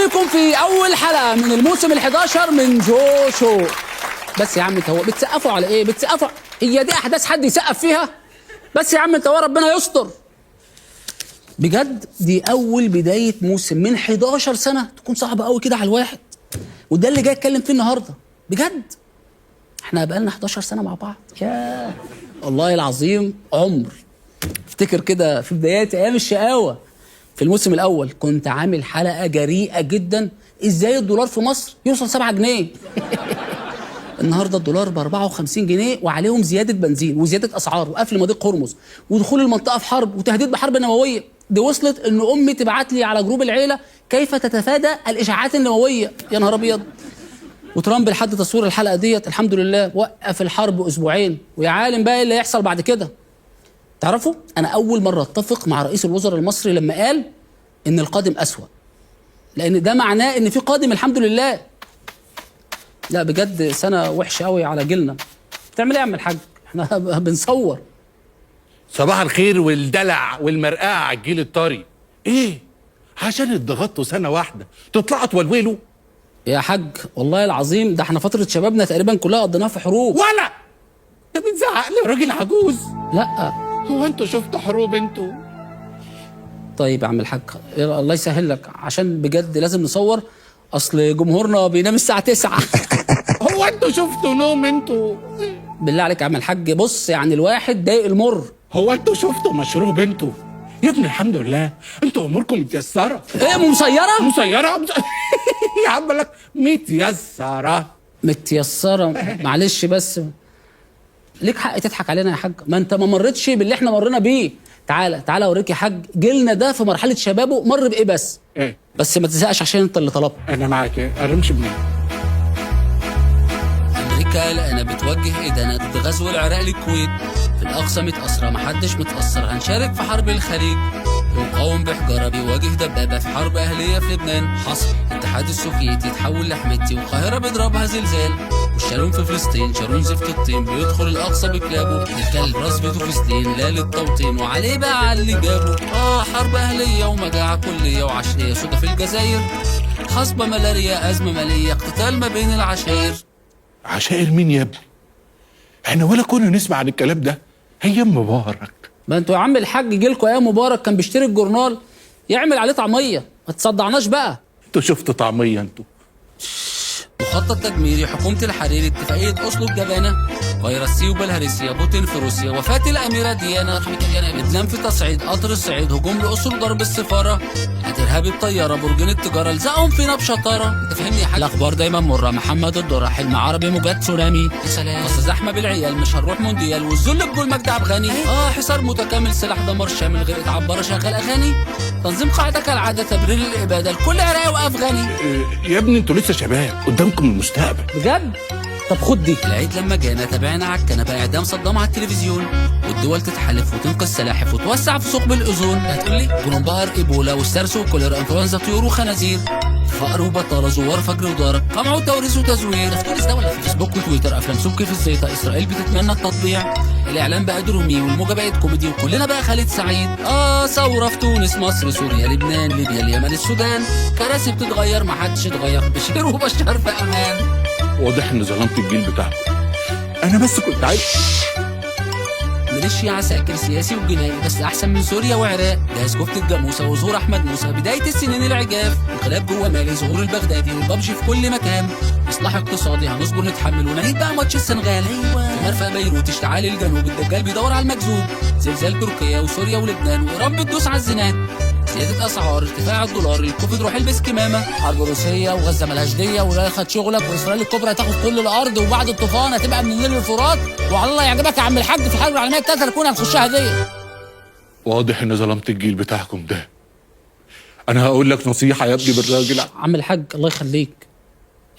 بكم في اول حلقه من الموسم ال11 من جو شو. بس يا عم انت هو بتسقفوا على ايه؟ بتسقفوا هي دي احداث حد يسقف فيها؟ بس يا عم انت هو ربنا يستر. بجد دي اول بدايه موسم من 11 سنه تكون صعبه قوي كده على الواحد، وده اللي جاي اتكلم فيه النهارده. بجد احنا بقالنا 11 سنه مع بعض، ياه والله العظيم عمر. افتكر كده في بدايات ايام الشقاوه في الموسم الاول كنت عامل حلقه جريئه جدا، ازاي الدولار في مصر يوصل 7 جنيه. النهارده الدولار ب 54 جنيه وعليهم زياده بنزين وزياده اسعار وقفل مضيق هرمز ودخول المنطقه في حرب وتهديد بحرب نوويه. دي وصلت ان امي تبعت لي على جروب العيله كيف تتفادى الاشاعات النوويه. يا نهار ابيض. وترامب لحد تصوير الحلقه ديت الحمد لله وقف الحرب اسبوعين، ويا عالم بقى ايه اللي هيحصل بعد كده. تعرفوا انا اول مره اتفق مع رئيس الوزراء المصري لما قال ان القادم اسوأ، لان ده معناه ان في قادم الحمد لله. لا بجد سنه وحشه قوي على جيلنا. بتعمل ايه يا عم الحاج؟ احنا بنصور. صباح الخير والدلع والمرقعه على الجيل الطري. ايه عشان اتضغطتوا سنه واحده تطلعوا تولولوا؟ يا حاج والله العظيم ده احنا فتره شبابنا تقريبا كلها قضيناها في حروب. ولا انت بتزعق لي يا راجل عجوز؟ لا هو انتوا شفتوا حروب انتوا؟ طيب يا عم الحاج الله يسهل لك، عشان بجد لازم نصور، اصل جمهورنا بينام الساعه 9. هو انتوا شفتوا نوم انتوا؟ بالله عليك يا عم الحاج بص يعني الواحد ضايق المر. هو انتوا شفتوا مشروب انتوا؟ يا ابني الحمد لله انتوا اموركم متيسره. ايه مسيره؟ مسيره يا عم لك متيسره. متيسره معلش بس ليك حق تضحك علينا يا حاج، ما انت ما مرتش باللي احنا مرينا بيه. تعالى اوريك يا حاج جيلنا ده في مرحله شبابه مر بايه. بس ايه؟ بس ما تزهقش عشان انت اللي طلبت. انا معاك. ايه ارمش منين؟ امريكا الان بتوجه ايدينا ضد غزو العراق للكويت. في الاقصى متأثرة محدش متأثر، هنشارك في حرب الخليج. المقاوم بحجارة بيواجه دبابة في حرب أهلية في لبنان. حصل الاتحاد السوفيتي يتحول لحميتي والقاهرة بيضربها زلزال. والشالون في فلسطين شالون زفت الطين بيدخل الأقصى بكلابه. الكلب راس بيته فلسطين لا للتوطين وعليه بقى على اللي جابه. حرب أهلية ومجاعة كلية وعشرية سودا في الجزائر. حصبة ملاريا أزمة مالية اقتتال ما بين العشائر. عشائر مين يا ابني؟ احنا ولا كنا نسمع عن الكلام ده ايام مبارك. ما انتوا يا عم الحاج جيلكوا ايام مبارك كان بيشتري الجورنال يعمل عليه طعميه، ما تصدعناش بقى. انتوا شفتوا طعميه انتوا؟ مخطط تدميري حكومه الحريري اتفاقيه اوسلو الجبانه. فيروسي وبلهارسيا بوتين في روسيا وفاه الاميره ديانا. لبنان في تصعيد قطر الصعيد هجوم لاصول ضرب السفاره. ارهابي بطياره برجين التجاره لزقهم فينا بشطاره. انت فاهمني يا حاج؟ الاخبار دايما مره. محمد الدره حلم عربي موجات تسونامي. يا سلام بس زحمه بالعيال مش هنروح مونديال والذل بجول مجدي عبد الغني. حصار متكامل سلاح دمار شامل غير عباره شغال اغاني. تنظيم قاعده كالعاده تبرير الاباده الكل عراقي وافغاني. يا ابني انتوا لسه شباب قدامكم المستقبل. بجد؟ طب خد دي. العيد لما جانا تابعنا على الكنبه اعدام صدام على التلفزيون. والدول تتحالف وتنقذ سلاحف وتوسع في ثقب الاوزون. هتقولي بنبهر ايبولا والسارس وكوليرا انفلونزا طيور وخنازير. فقر وبطاله زوار فجر ودارك قمع وتوريث وتزوير. ده في تونس ده ولا في فيسبوك وتويتر افلام سبكي في الزيطه. اسرائيل بتتمنى التطبيع. الاعلام بقى درومي والموجه بقت كوميدي وكلنا بقى خالد سعيد. ثوره في تونس مصر سوريا لبنان ليبيا اليمن السودان. كراسي بتتغير ما حدش اتغير. بشير وبشار في امان. واضح ان ظلمت الجيل بتاعكم. انا بس كنت عايز ميليشيا عساكر سياسي وجنائي بس احسن من سوريا وعراق. جهاز كفته الجاموسه وظهور احمد موسى بدايه السنين العجاف. انقلاب جوه مالي ظهور البغدادي والبابجي في كل مكان. اصلاح اقتصادي هنصبر نتحمل ونعيد بقى ماتش السنغال. ايوه في مرفأ بيروت اشتعال الجنوب الدجال بيدور على المكذوب. زلزال تركيا وسوريا ولبنان وايران بتدوس على الزناد. زيادة أسعار ارتفاع الدولار الكوفيد روح البس كمامة. حرب روسية وغزة ملهاش دية ولا خد شغلك وإسرائيل الكبرى هتاخد كل الأرض وبعد الطوفان هتبقى من النيل للفرات. وعلى الله يعجبك يا عم الحاج في الحرب العالمية التالتة هتكون هتخشها هدية. واضح ان ظلمت الجيل بتاعكم ده. انا هقول لك نصيحة يا ابني بالراجل. عم الحاج الله يخليك،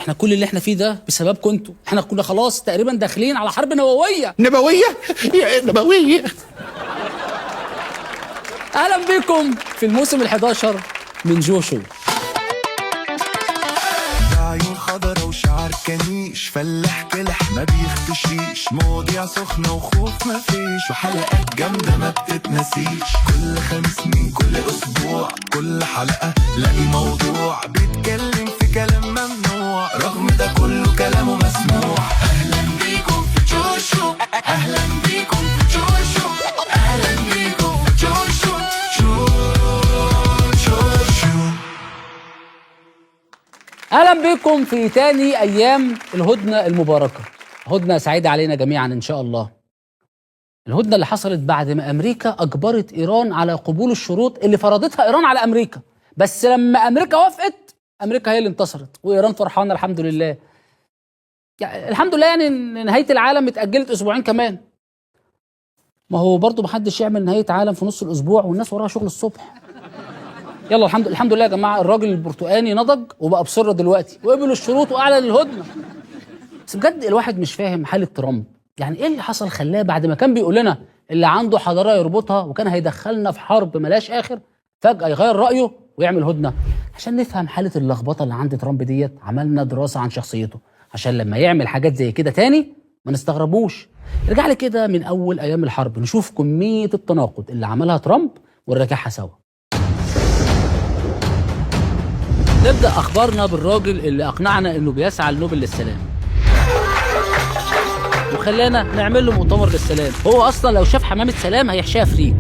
احنا كل اللي احنا فيه ده بسببكم انتوا. احنا كنا خلاص تقريبا داخلين على حرب نووية. نبوية؟ يا نبوية. اهلا بكم في الموسم ال11 من جو شو. عيون خضرا وشعر سكنيش، فلاح كلح ما بيختشيش، مواضيع سخنة وخوف ما فيش، وحلقات جامدة ما بتتنسيش. كل خميس من كل أسبوع كل حلقة لاقي موضوع بيتكلم في كلام ممنوع، رغم ده كله كلامه مسموع. أهلا بيكم في جوشو، أهلا بيكم في جوشو، أهلا بيكم في جوشو. اهلا بكم في تاني ايام الهدنه المباركه، هدنه سعيده علينا جميعا ان شاء الله. الهدنه اللي حصلت بعد ما امريكا اجبرت ايران على قبول الشروط اللي فرضتها ايران على امريكا، بس لما امريكا وافقت امريكا هي اللي انتصرت وايران فرحانه الحمد لله. يعني الحمد لله، يعني نهايه العالم اتاجلت اسبوعين كمان. ما هو برضه محدش يعمل نهايه عالم في نص الاسبوع والناس وراها شغل الصبح. يلا الحمد لله يا جماعه، الراجل البرتقاني نضج وبقى بسره دلوقتي وقبل الشروط واعلن الهدنه. بس بجد الواحد مش فاهم حاله ترامب، يعني ايه اللي حصل خلاه بعد ما كان بيقول لنا اللي عنده حضاره يربطها وكان هيدخلنا في حرب ملاش اخر فجاه يغير رايه ويعمل هدنه؟ عشان نفهم حاله اللخبطه اللي عند ترامب ديت عملنا دراسه عن شخصيته، عشان لما يعمل حاجات زي كده تاني ما نستغربوش. ارجع لي كده من اول ايام الحرب نشوف كميه التناقض اللي عملها ترامب ونراجعها سوا. نبدأ أخبارنا بالراجل اللي أقنعنا إنه بيسعى لنوبل للسلام وخلانا نعمل له مؤتمر للسلام. هو أصلا لو شاف حمامة سلام هيحشيها فريك.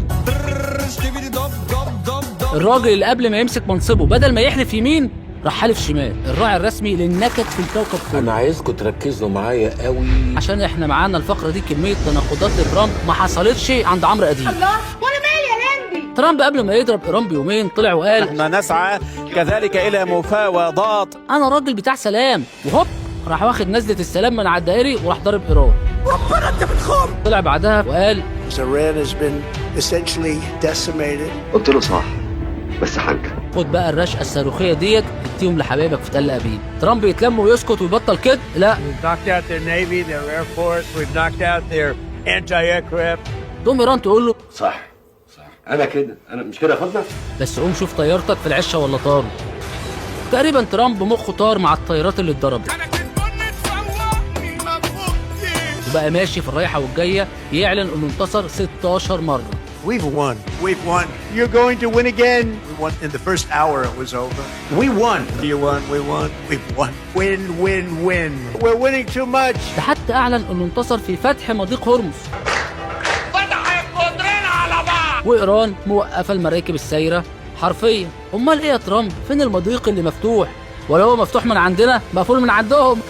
الراجل اللي قبل ما يمسك منصبه بدل ما يحلف يمين راح حالف شمال، الراعي الرسمي للنكد في الكوكب كله. أنا عايزكم تركزوا معايا قوي عشان إحنا معانا الفقرة دي كمية تناقضات لترامب ما حصلتش عند عمرو أديب. الله، وأنا مالي يا لمبي؟ ترامب قبل ما يضرب إيران بيومين طلع وقال احنا نسعى كذلك إلى مفاوضات. أنا راجل بتاع سلام، وهوب راح واخد نزلة السلام من على الدائري وراح ضارب إيران. ربنا أنت بتخون. طلع بعدها وقال Iran has been essentially decimated. قلت له صح بس حاجة، خد بقى الرشقة الصاروخية ديت اديهم لحبايبك في تل أبيب. ترامب يتلم ويسكت ويبطل كده؟ لا. We've knocked out their navy, their air force, we've knocked out their anti-aircraft. تقوم إيران تقول له صح أنا كده، أنا مش كده يا فضل؟ بس قوم شوف طيارتك في العشة ولا طاروا. تقريبا ترامب مخه طار مع الطيارات اللي اتضربت، وبقى ماشي في الرايحة والجاية يعلن انه انتصر 16 مرة. We've won. We've won. You're going to win again. We won in the first hour. It was over. We won. You won. We won. We've won. Win, win, win. We're winning too much. ده حتى اعلن انه انتصر في فتح مضيق هرمز. فتح القدرين على بعض. وايران موقفة المراكب السايرة حرفيا. امال ايه يا ترامب؟ فين المضيق اللي مفتوح؟ ولا هو مفتوح من عندنا مقفول من عندهم؟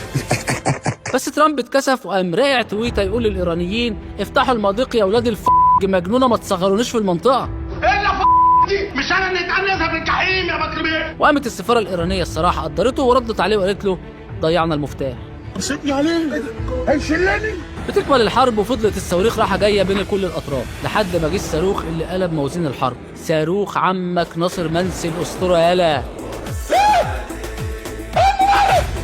بس ترامب اتكسف وقام راجع تويته يقول للايرانيين افتحوا المضيق يا اولاد مجنونه، ما تصغرونيش في المنطقه. إلا دي مش أنا اللي اتعنزها في الجحيم يا بكر. وقامت السفاره الايرانيه الصراحه قدرته وردت عليه وقالت له ضيعنا المفتاح. سيبني عليه هيشلني. بتكمل الحرب وفضلت الصواريخ رايحه جايه بين كل الاطراف لحد ما جه الصاروخ اللي قلب موازين الحرب، صاروخ عمك ناصر منسي الاسطوره يالا.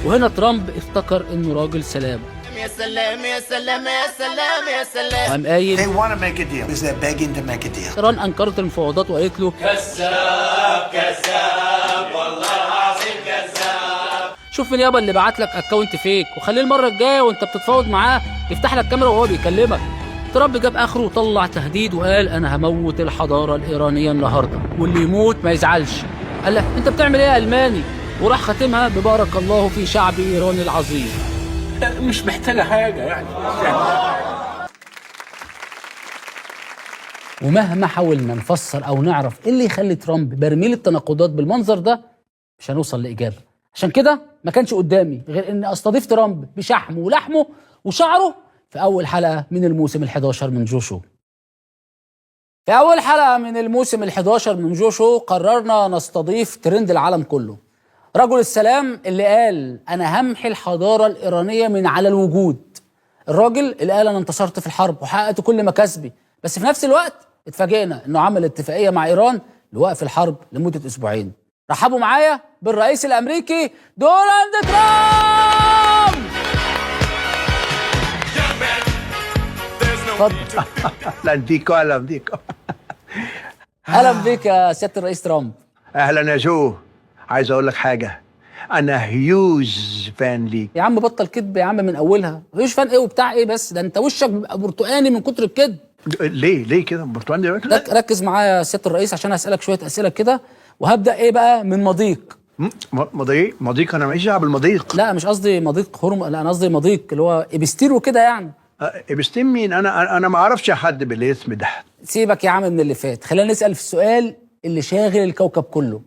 وهنا ترامب افتكر انه راجل سلام. يا سلام يا سلام يا سلام يا سلام. وقام قايل They want to make a deal. Is they're begging to make a deal. ايران انكرت المفاوضات وقالت له كذاب كذاب والله العظيم كذاب. شوف مين يابا اللي بعت لك اكونت فيك وخليه المره الجايه وانت بتتفاوض معاه يفتح لك كاميرا وهو بيكلمك. ترامب جاب اخره وطلع تهديد وقال انا هموت الحضاره الايرانيه النهارده واللي يموت ما يزعلش. قال له انت بتعمل ايه يا الماني؟ وراح ختمها ببارك الله في شعب ايران العظيم. مش محتاجة حاجة يعني. ومهما حاولنا نفسر او نعرف ايه اللي يخلي ترامب برميل التناقضات بالمنظر ده مش هنوصل لاجابه. عشان كده ما كانش قدامي غير اني استضيف ترامب بشحمه ولحمه وشعره في اول حلقه من الموسم ال11 من جوشو. في اول حلقه من الموسم ال11 من جوشو قررنا نستضيف ترند العالم كله، رجل السلام اللي قال انا همحي الحضاره الايرانيه من على الوجود، الراجل اللي قال انا انتصرت في الحرب وحققت كل مكاسبي، بس في نفس الوقت اتفاجئنا انه عمل اتفاقيه مع ايران لوقف الحرب لمده اسبوعين. رحبوا معايا بالرئيس الامريكي دونالد ترامب. اهلا بيكم. اهلا بيكم. اهلا بيك يا سياده الرئيس ترامب. اهلا يا جو. عايز اقول لك حاجه، انا هيوج فان ليك. يا عم بطل كدب يا عم من اولها، مفيش فان ايه وبتاع ايه، بس ده انت وشك بيبقى برتقاني من كتر الكدب. ليه كده برتقال دلوقتي؟ ركز معايا يا سياده الرئيس عشان هسالك شويه اسئله كده، وهبدا ايه بقى من مضيق. مضيق؟ انا ماليش دعوه بالمضيق. لا مش قصدي مضيق هرم، لا انا قصدي مضيق اللي هو ابستير وكده يعني. ابستين مين؟ انا ما اعرفش حد بالاسم ده. سيبك يا عم من اللي فات، خلينا نسال في السؤال اللي شاغل الكوكب كله.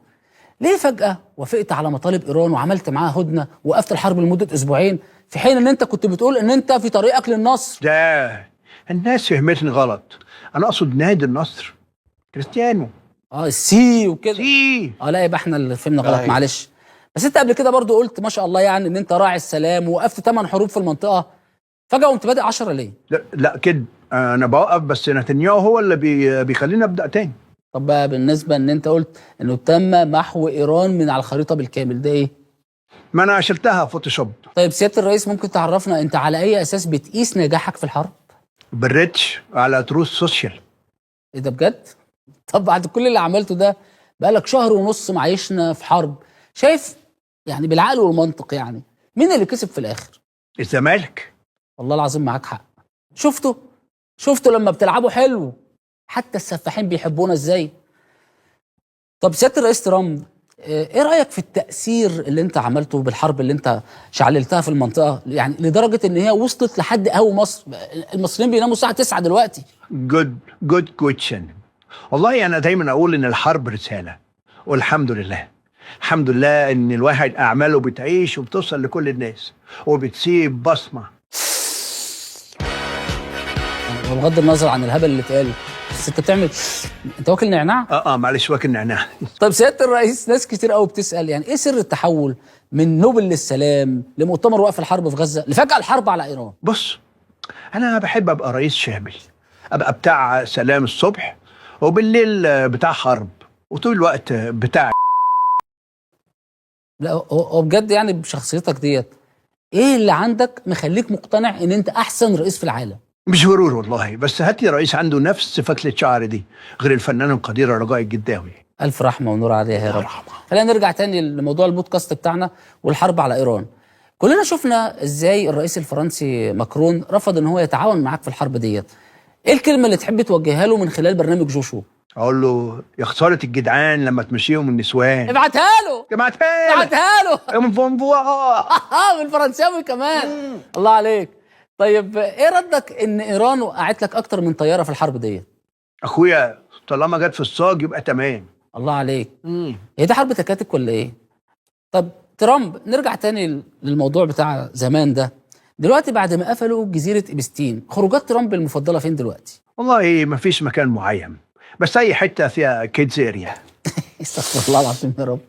ليه فجاه وافقت على مطالب ايران وعملت معاها هدنه ووقفت الحرب لمده اسبوعين، في حين ان انت كنت بتقول ان انت في طريقك للنصر؟ ده الناس فهمتني غلط، انا اقصد نادي النصر كريستيانو. السي وكده. سي. لا يبقى احنا اللي فهمنا غلط، معلش. بس انت قبل كده برضو قلت ما شاء الله يعني ان انت راعي السلام ووقفت 8 حروب في المنطقه، فجاه قمت بادئ 10 ليه؟ لا كده انا بوقف، بس نتنياهو هو اللي بيخليني ابدا تاني. طب بقى بالنسبه ان انت قلت انه تم محو ايران من على الخريطه بالكامل، ده ايه؟ ما انا شلتها فوتوشوب. طيب سياده الرئيس ممكن تعرفنا انت على اي اساس بتقيس نجاحك في الحرب؟ بالريتش على تروث سوشيال. ايه ده بجد؟ طب بعد كل اللي عملته ده بقالك شهر ونص معيشنا في حرب، شايف يعني بالعقل والمنطق يعني مين اللي كسب في الاخر؟ الزمالك. والله العظيم معاك حق. شفتوا لما بتلعبوا حلو حتى السفاحين بيحبونا ازاي؟ طب سياده الرئيس ترامب، ايه رايك في التاثير اللي انت عملته بالحرب اللي انت شعللتها في المنطقه، يعني لدرجه ان هي وصلت لحد قهوه مصر، المصريين بيناموا الساعه 9 دلوقتي. جود كويشن. والله انا دايما اقول ان الحرب رساله، والحمد لله الحمد لله ان الواحد اعماله بتعيش وبتوصل لكل الناس وبتسيب بصمه. بغض النظر عن الهبل اللي اتقال، بس انت بتعمل، انت واكل نعناع؟ معلش واكل نعناع. طب سياده الرئيس، ناس كتير قوي بتسال يعني ايه سر التحول من نوبل للسلام لمؤتمر وقف الحرب في غزه لفجاه الحرب على ايران؟ بص، انا بحب ابقى رئيس شامل، ابقى بتاع سلام الصبح وبالليل بتاع حرب وطول الوقت بتاع. لا هو بجد يعني بشخصيتك ديت ايه اللي عندك مخليك مقتنع ان انت احسن رئيس في العالم؟ مش غرور والله، بس هات لي رئيس عنده نفس فتلة شعر دي غير الفنان القدير رجاء الجداوي. الف رحمه ونور عليها يا رب. خلينا نرجع تاني لموضوع البودكاست بتاعنا والحرب على ايران. كلنا شفنا ازاي الرئيس الفرنسي ماكرون رفض ان هو يتعاون معاك في الحرب ديت. ايه الكلمه اللي تحب توجهها له من خلال برنامج جوشو؟ اقول له يا خساره الجدعان لما تمشيهم النسوان. ابعتها له من فونفوا بالفرنساوي كمان. الله عليك. طيب ايه ردك ان ايران وقعت لك اكتر من طياره في الحرب ديت؟ اخويا طالما جت في الصاج يبقى تمام. الله عليك. هي دي حرب تكاتك ولا ايه؟ طب ترامب، نرجع تاني للموضوع بتاع زمان ده. دلوقتي بعد ما قفلوا جزيره ابستين، خروجات ترامب المفضله فين دلوقتي؟ والله ما فيش مكان معين، بس اي حته فيها كيدز اريا. استغفر الله العظيم يا رب.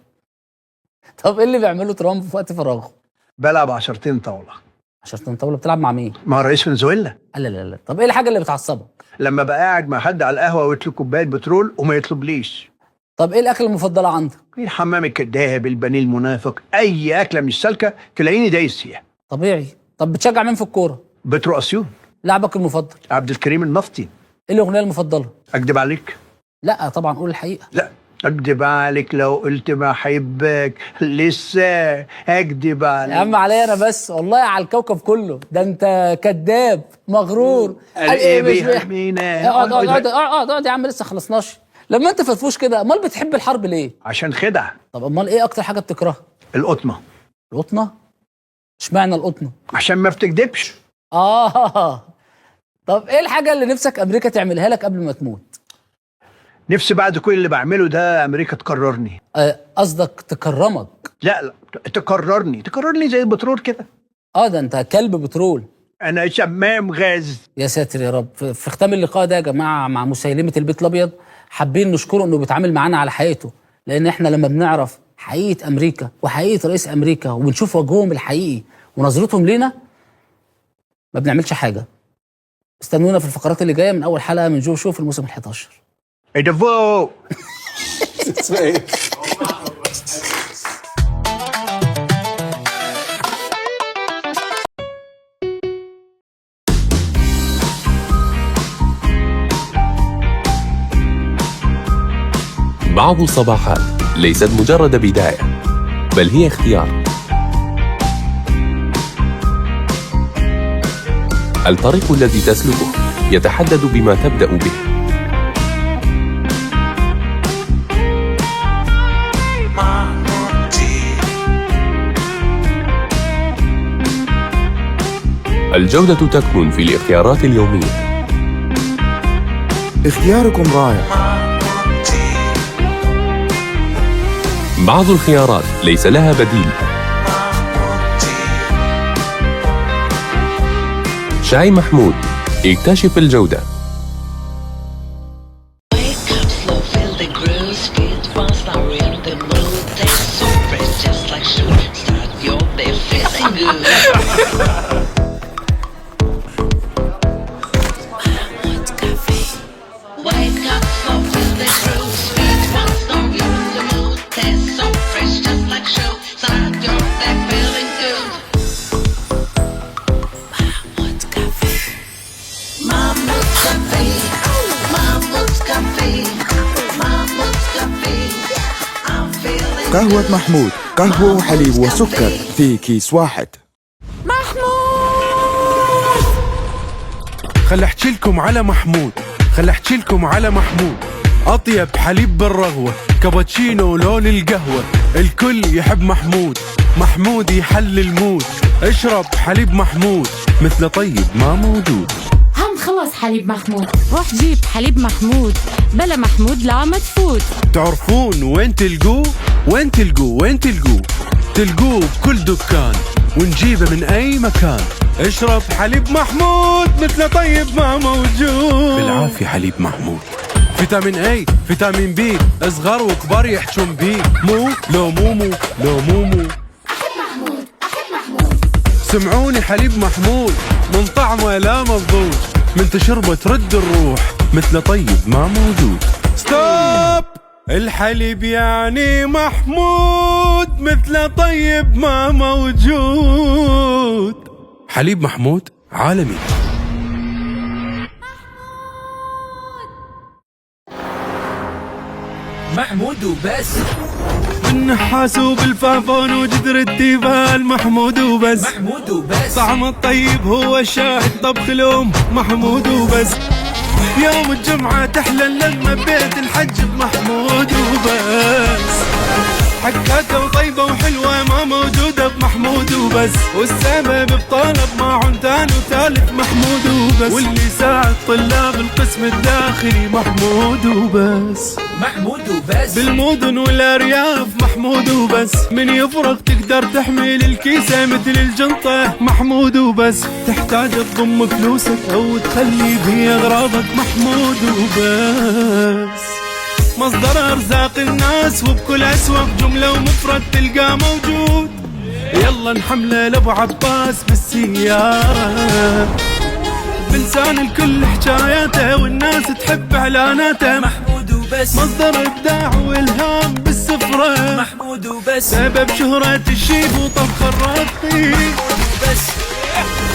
طب ايه اللي بيعمله ترامب في وقت فراغه؟ بلعب 10 طاوله. 10 طاوله بتلعب مع مين؟ مع رئيس فنزويلا. لا. طب ايه الحاجه اللي بتعصبك؟ لما بقى قاعد مع حد على القهوه ويطلب كوبايه بترول وما يطلبليش. طب ايه الاكله المفضله عندك؟ الحمام الكداب، البانيه المنافق، اي اكله مش سالكه تلاقيني دايس فيها. طبيعي. طب بتشجع مين في الكوره؟ بترو اسيون. لاعبك المفضل؟ عبد الكريم النفطي. ايه الاغنيه المفضله؟ اكدب عليك؟ لا طبعا قول الحقيقه. لا اكدب عليك لو قلت بحبك، لسه اكدب عليك. يا عم عليا انا بس، والله على الكوكب كله، ده انت كذاب مغرور. ايه بيحمينا؟ اقعد يا عم لسه خلصناش. لما انت فرفوش كده، امال بتحب الحرب ليه؟ عشان خدعه. طب امال ايه اكتر حاجه بتكرهها؟ القطنه. القطنه؟ اشمعنى القطنه؟ عشان ما بتكدبش. طب ايه الحاجه اللي نفسك امريكا تعملها لك قبل ما تموت؟ نفسي بعد كل اللي بعمله ده امريكا تكررني. قصدك تكرمك؟ لا تكررني زي البترول كده. ده انت كلب بترول. انا شمام غاز. يا ساتر يا رب. في ختام اللقاء ده يا جماعه مع مسيلمه البيت الابيض، حابين نشكره انه بيتعامل معانا على حقيقته، لان احنا لما بنعرف حقيقه امريكا وحقيقه رئيس امريكا وبنشوف وجههم الحقيقي ونظرتهم لينا، ما بنعملش حاجه. استنونا في الفقرات اللي جايه من اول حلقه من جوشو في الموسم ال11. ايه ده فوق؟ بعض الصباحات ليست مجرد بداية، بل هي اختيار. الطريق الذي تسلكه يتحدد بما تبدأ به. الجودة تكمن في الاختيارات اليومية. اختياركم رائع. بعض الخيارات ليس لها بديل. شاي محمود، اكتشف الجودة. قهوة محمود، قهوة وحليب وسكر في كيس واحد. خل احكي لكم على محمود، خل احكي لكم على محمود. اطيب حليب بالرغوة، كابتشينو لون القهوة، الكل يحب محمود. محمود يحل المود، اشرب حليب محمود، مثل طيب ما موجود. هم خلص حليب محمود، روح جيب حليب محمود، بلا محمود لا ما تفوت. تعرفون وين تلقوه؟ وين تلقوه؟ وين تلقوه؟ تلقوه بكل دكان، ونجيبه من اي مكان. اشرب حليب محمود، مثل طيب ما موجود. بالعافية حليب محمود، فيتامين اي، فيتامين بي، صغار وكبار يحجون بيه. مو لو مومو، لو مومو. احب محمود، احب محمود. سمعوني حليب محمود، من طعمه لا مضبوط، من تشربه ترد الروح، مثل طيب ما موجود. ستوب! الحليب يعني محمود، مثل طيب ما موجود. حليب محمود عالمي. محمود وبس. بالنحاس وبالفافون وجدر التيفال، محمود وبس. محمود وبس. طعم الطيب هو الشاهد، طبخ الأم محمود وبس. يوم الجمعة تحلى اللمة ببيت الحج بمحمود وبس. حكاكة وطيبة وحلوة ما موجودة بمحمود وبس. والسبب بطلب معهم تاني وثالث محمود وبس. واللي يساعد طلاب القسم الداخلي محمود وبس. محمود وبس. بالمدن والارياف محمود وبس. من يفرغ تقدر تحمل الكيسة مثل الجنطة محمود وبس. تحتاج تضم فلوسك او تخلي بيه اغراضك محمود وبس. مصدر ارزاق الناس وبكل اسواق جملة ومفرد تلقاه موجود. يلا نحمله لابو عباس بالسيارة، بلسان الكل حكاياته والناس تحب اعلاناته محمود وبس. مصدر ابداع والهام بالسفرة محمود وبس. سبب شهرة الشيف وطبخ الراقي بس.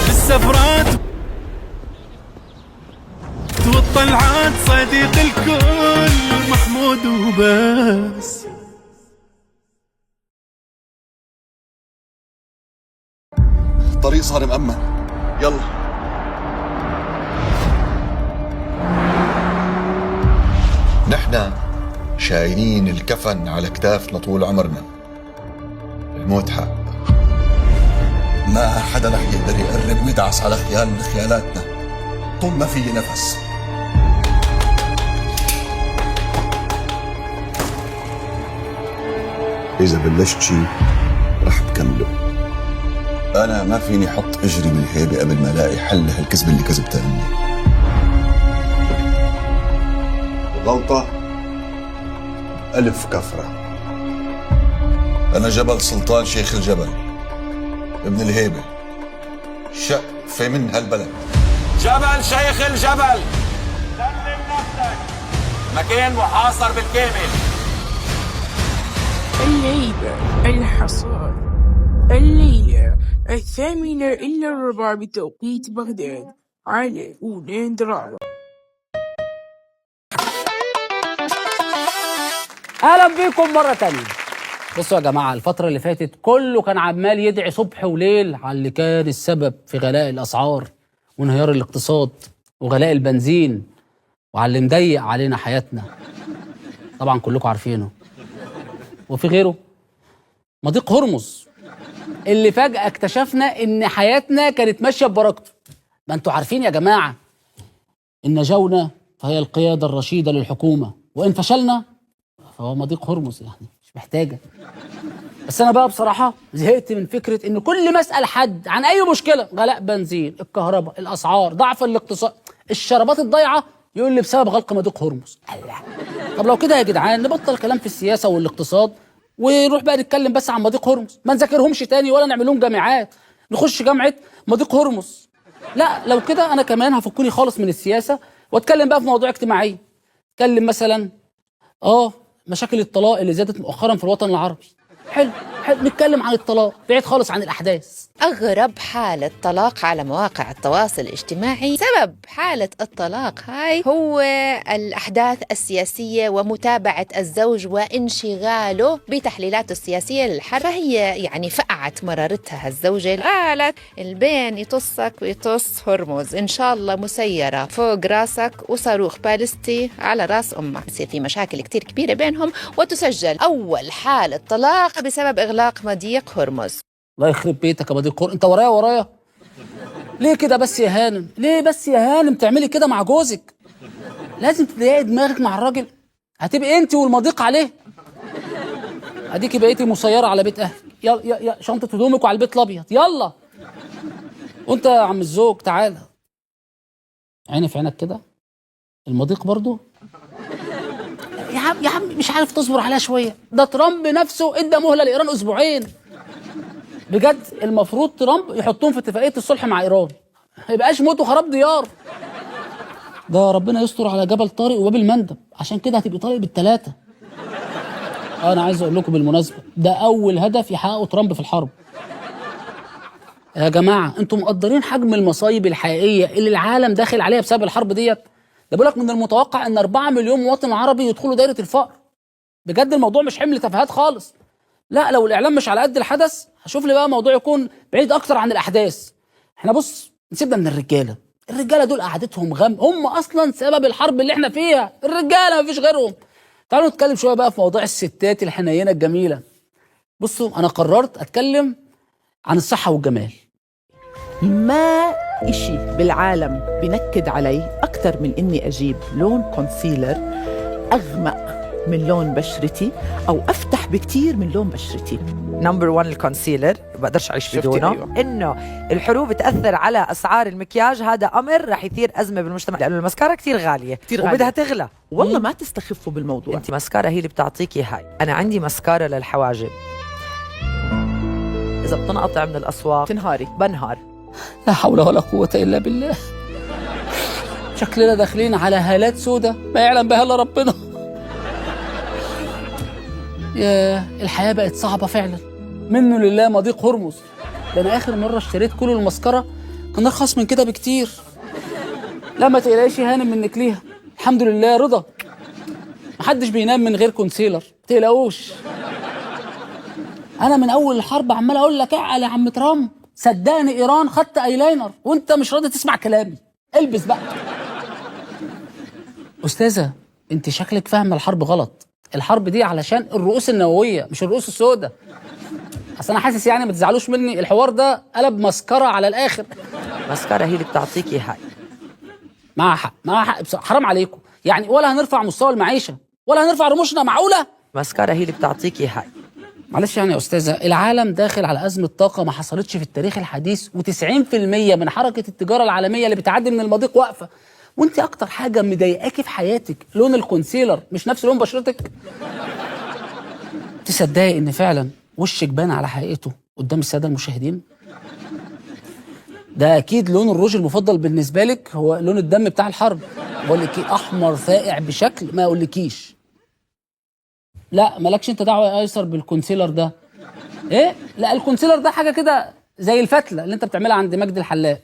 بالسفرات والطلعات صديق الكل محمود وبس. الطريق صار مأمن، يلا. نحن شايلين الكفن على كتافنا طول عمرنا. الموت حق، ما حدا رح يقدر يقرب ويدعس على خيال من خيالاتنا طول ما في نفس. إذا بلشت شي رح بكمله. أنا ما فيني حط إجري بالهيبة قبل ما ألاقي حل لهالكذبة اللي كذبتها أمي. غلطة ألف كفرة. أنا جبل سلطان شيخ الجبل، ابن الهيبة، شقفة من هالبلد. جبل شيخ الجبل، سلم نفسك، مكان محاصر بالكامل. الليلة الحصاد، الليلة 8:04 بتوقيت بغداد على أولان دراما. اهلا بيكم مره تانية. بصوا يا جماعه، الفتره اللي فاتت كله كان عمال يدعي صبح وليل على اللي كان السبب في غلاء الاسعار وانهيار الاقتصاد وغلاء البنزين وعلى اللي مضيق علينا حياتنا. طبعا كلكم عارفينه. وفي غيره، مضيق هرمز اللي فجأة اكتشفنا ان حياتنا كانت ماشيه ببركته. ما انتوا عارفين يا جماعه، ان نجونا فهي القياده الرشيده للحكومه، وان فشلنا فهو مضيق هرمز، يعني مش محتاجه. بس انا بقى بصراحه زهقت من فكره ان كل ما اسال حد عن اي مشكله، غلاء بنزين، الكهرباء، الاسعار، ضعف الاقتصاد، الشرابات الضايعه، يقول لي بسبب غلق مضيق هرمز. الله. طب لو كده يا جدعان نبطل كلام في السياسه والاقتصاد ونروح بقى نتكلم بس عن مضيق هرمز، ما نذاكرهمش تاني ولا نعمل لهم جامعات، نخش جامعه مضيق هرمز. لا لو كده انا كمان هفكني خالص من السياسه واتكلم بقى في مواضيع اجتماعيه. اتكلم مثلا مشاكل الطلاق اللي زادت مؤخرا في الوطن العربي. حلو نتكلم عن الطلاق بعيد خالص عن الاحداث. أغرب حالة طلاق على مواقع التواصل الاجتماعي، سبب حالة الطلاق هاي هو الأحداث السياسية ومتابعة الزوج وانشغاله بتحليلاته السياسية للحرب. فهي يعني فقعت مرارتها الزوجة، قالت البين يطصك ويطص هرمز، إن شاء الله مسيرة فوق راسك وصاروخ بالستي على راس أمك. يصير في مشاكل كتير كبيرة بينهم، وتسجل أول حالة طلاق بسبب إغلاق مضيق هرمز. الله يخرب بيتك يا مضيق هرمز، انت ورايا ليه كده بس يا هانم؟ ليه بس يا هانم تعملي كده مع جوزك؟ لازم تضايقي دماغك مع الراجل، هتبقي انت والمضيق عليه. اديكي بقيتي مسيره على بيت اهلك، يلا شنطه هدومك وعلى البيت الابيض، يلا. وانت يا عم الزوج تعالى، عيني في عينك كده. المضيق برضو يا عم مش عارف تصبر عليها شويه؟ ده ترامب نفسه ادى مهله لايران اسبوعين. بجد المفروض ترامب يحطهم في اتفاقيه الصلح مع ايران، ما يبقاش موت وخراب ديار. ده ربنا يستر على جبل طارق وباب المندب، عشان كده هتبقي طارق بالثلاثه. انا عايز اقول لكم بالمناسبه، ده اول هدف يحققه ترامب في الحرب. يا جماعه انتم مقدرين حجم المصايب الحقيقيه اللي العالم داخل عليها بسبب الحرب ديت؟ ده بيقول لك من المتوقع ان 4 مليون مواطن عربي يدخلوا دايره الفقر. بجد الموضوع مش حمل تفاهات خالص. لا لو الاعلام مش على قد الحدث، هشوف لي بقى موضوع يكون بعيد اكتر عن الاحداث. احنا بص نسيبنا من الرجاله دول قعدتهم غم، هم اصلا سبب الحرب اللي احنا فيها، الرجاله مفيش غيرهم. تعالوا نتكلم شويه بقى في موضوع الستات الحنينه الجميله. بصوا انا قررت اتكلم عن الصحه والجمال. ما إشي بالعالم بنكد علي أكتر من إني أجيب لون كونسيلر أغمق من لون بشرتي أو أفتح بكتير من لون بشرتي. نمبر 1 الكونسيلر، بقدرش أعيش بدونه. أيوة. إنه الحروب بتأثر على أسعار المكياج، هذا أمر رح يثير أزمة بالمجتمع، لأنه المسكارة كتير غالية وبدها تغلى. والله ما تستخفوا بالموضوع. أنت مسكارة هي اللي بتعطيكي هاي. أنا عندي مسكارة للحواجب، إذا بتنقطع من الأسواق تنهاري. بنهار. لا حول ولا قوة إلا بالله. شكلنا داخلين على هالات سودة ما يعلم بها إلا ربنا. يا الحياة بقت صعبة فعلا. منه لله مضيق هرمز. ده أنا آخر مرة اشتريت كل المسكرة كان أرخص من كده بكتير. لا ما تقلقيش يا هانم منك ليها، الحمد لله رضا. محدش بينام من غير كونسيلر، ما تقلقوش. أنا من أول الحرب عمال أقول لك اعقل يا عم ترامب، صدقني ايران خدت ايلاينر وانت مش راضي تسمع كلامي. البس بقى. استاذه انت شكلك فاهمه الحرب غلط. الحرب دي علشان الرؤوس النوويه مش الرؤوس السوداء. اصل انا حاسس يعني ما تزعلوش مني، الحوار ده قلب مسكره على الاخر. مسكره هي اللي بتعطيكي هاي. معها حق بصراحه، حرام عليكم يعني. ولا هنرفع مستوى المعيشه ولا هنرفع رموشنا، معقوله؟ مسكره هي اللي بتعطيكي هاي. معلش يعني يا أستاذة، العالم داخل على أزمة طاقة ما حصلتش في التاريخ الحديث، و90% من حركة التجارة العالمية اللي بتعدي من المضيق واقفة، وانت أكتر حاجة مضايقاكي في حياتك لون الكونسيلر مش نفس لون بشرتك. تصدقي إن فعلا وشك بان على حقيقته قدام السادة المشاهدين؟ ده أكيد لون الروج المفضل بالنسبة لك هو لون الدم بتاع الحرب. بقول لك إيه، أحمر فاقع بشكل ما أقولكيش. لا مالكش انت دعوه يا ايسر بالكونسيلر ده. ايه؟ لا الكونسيلر ده حاجه كده زي الفتله اللي انت بتعملها عند مجدي الحلاق.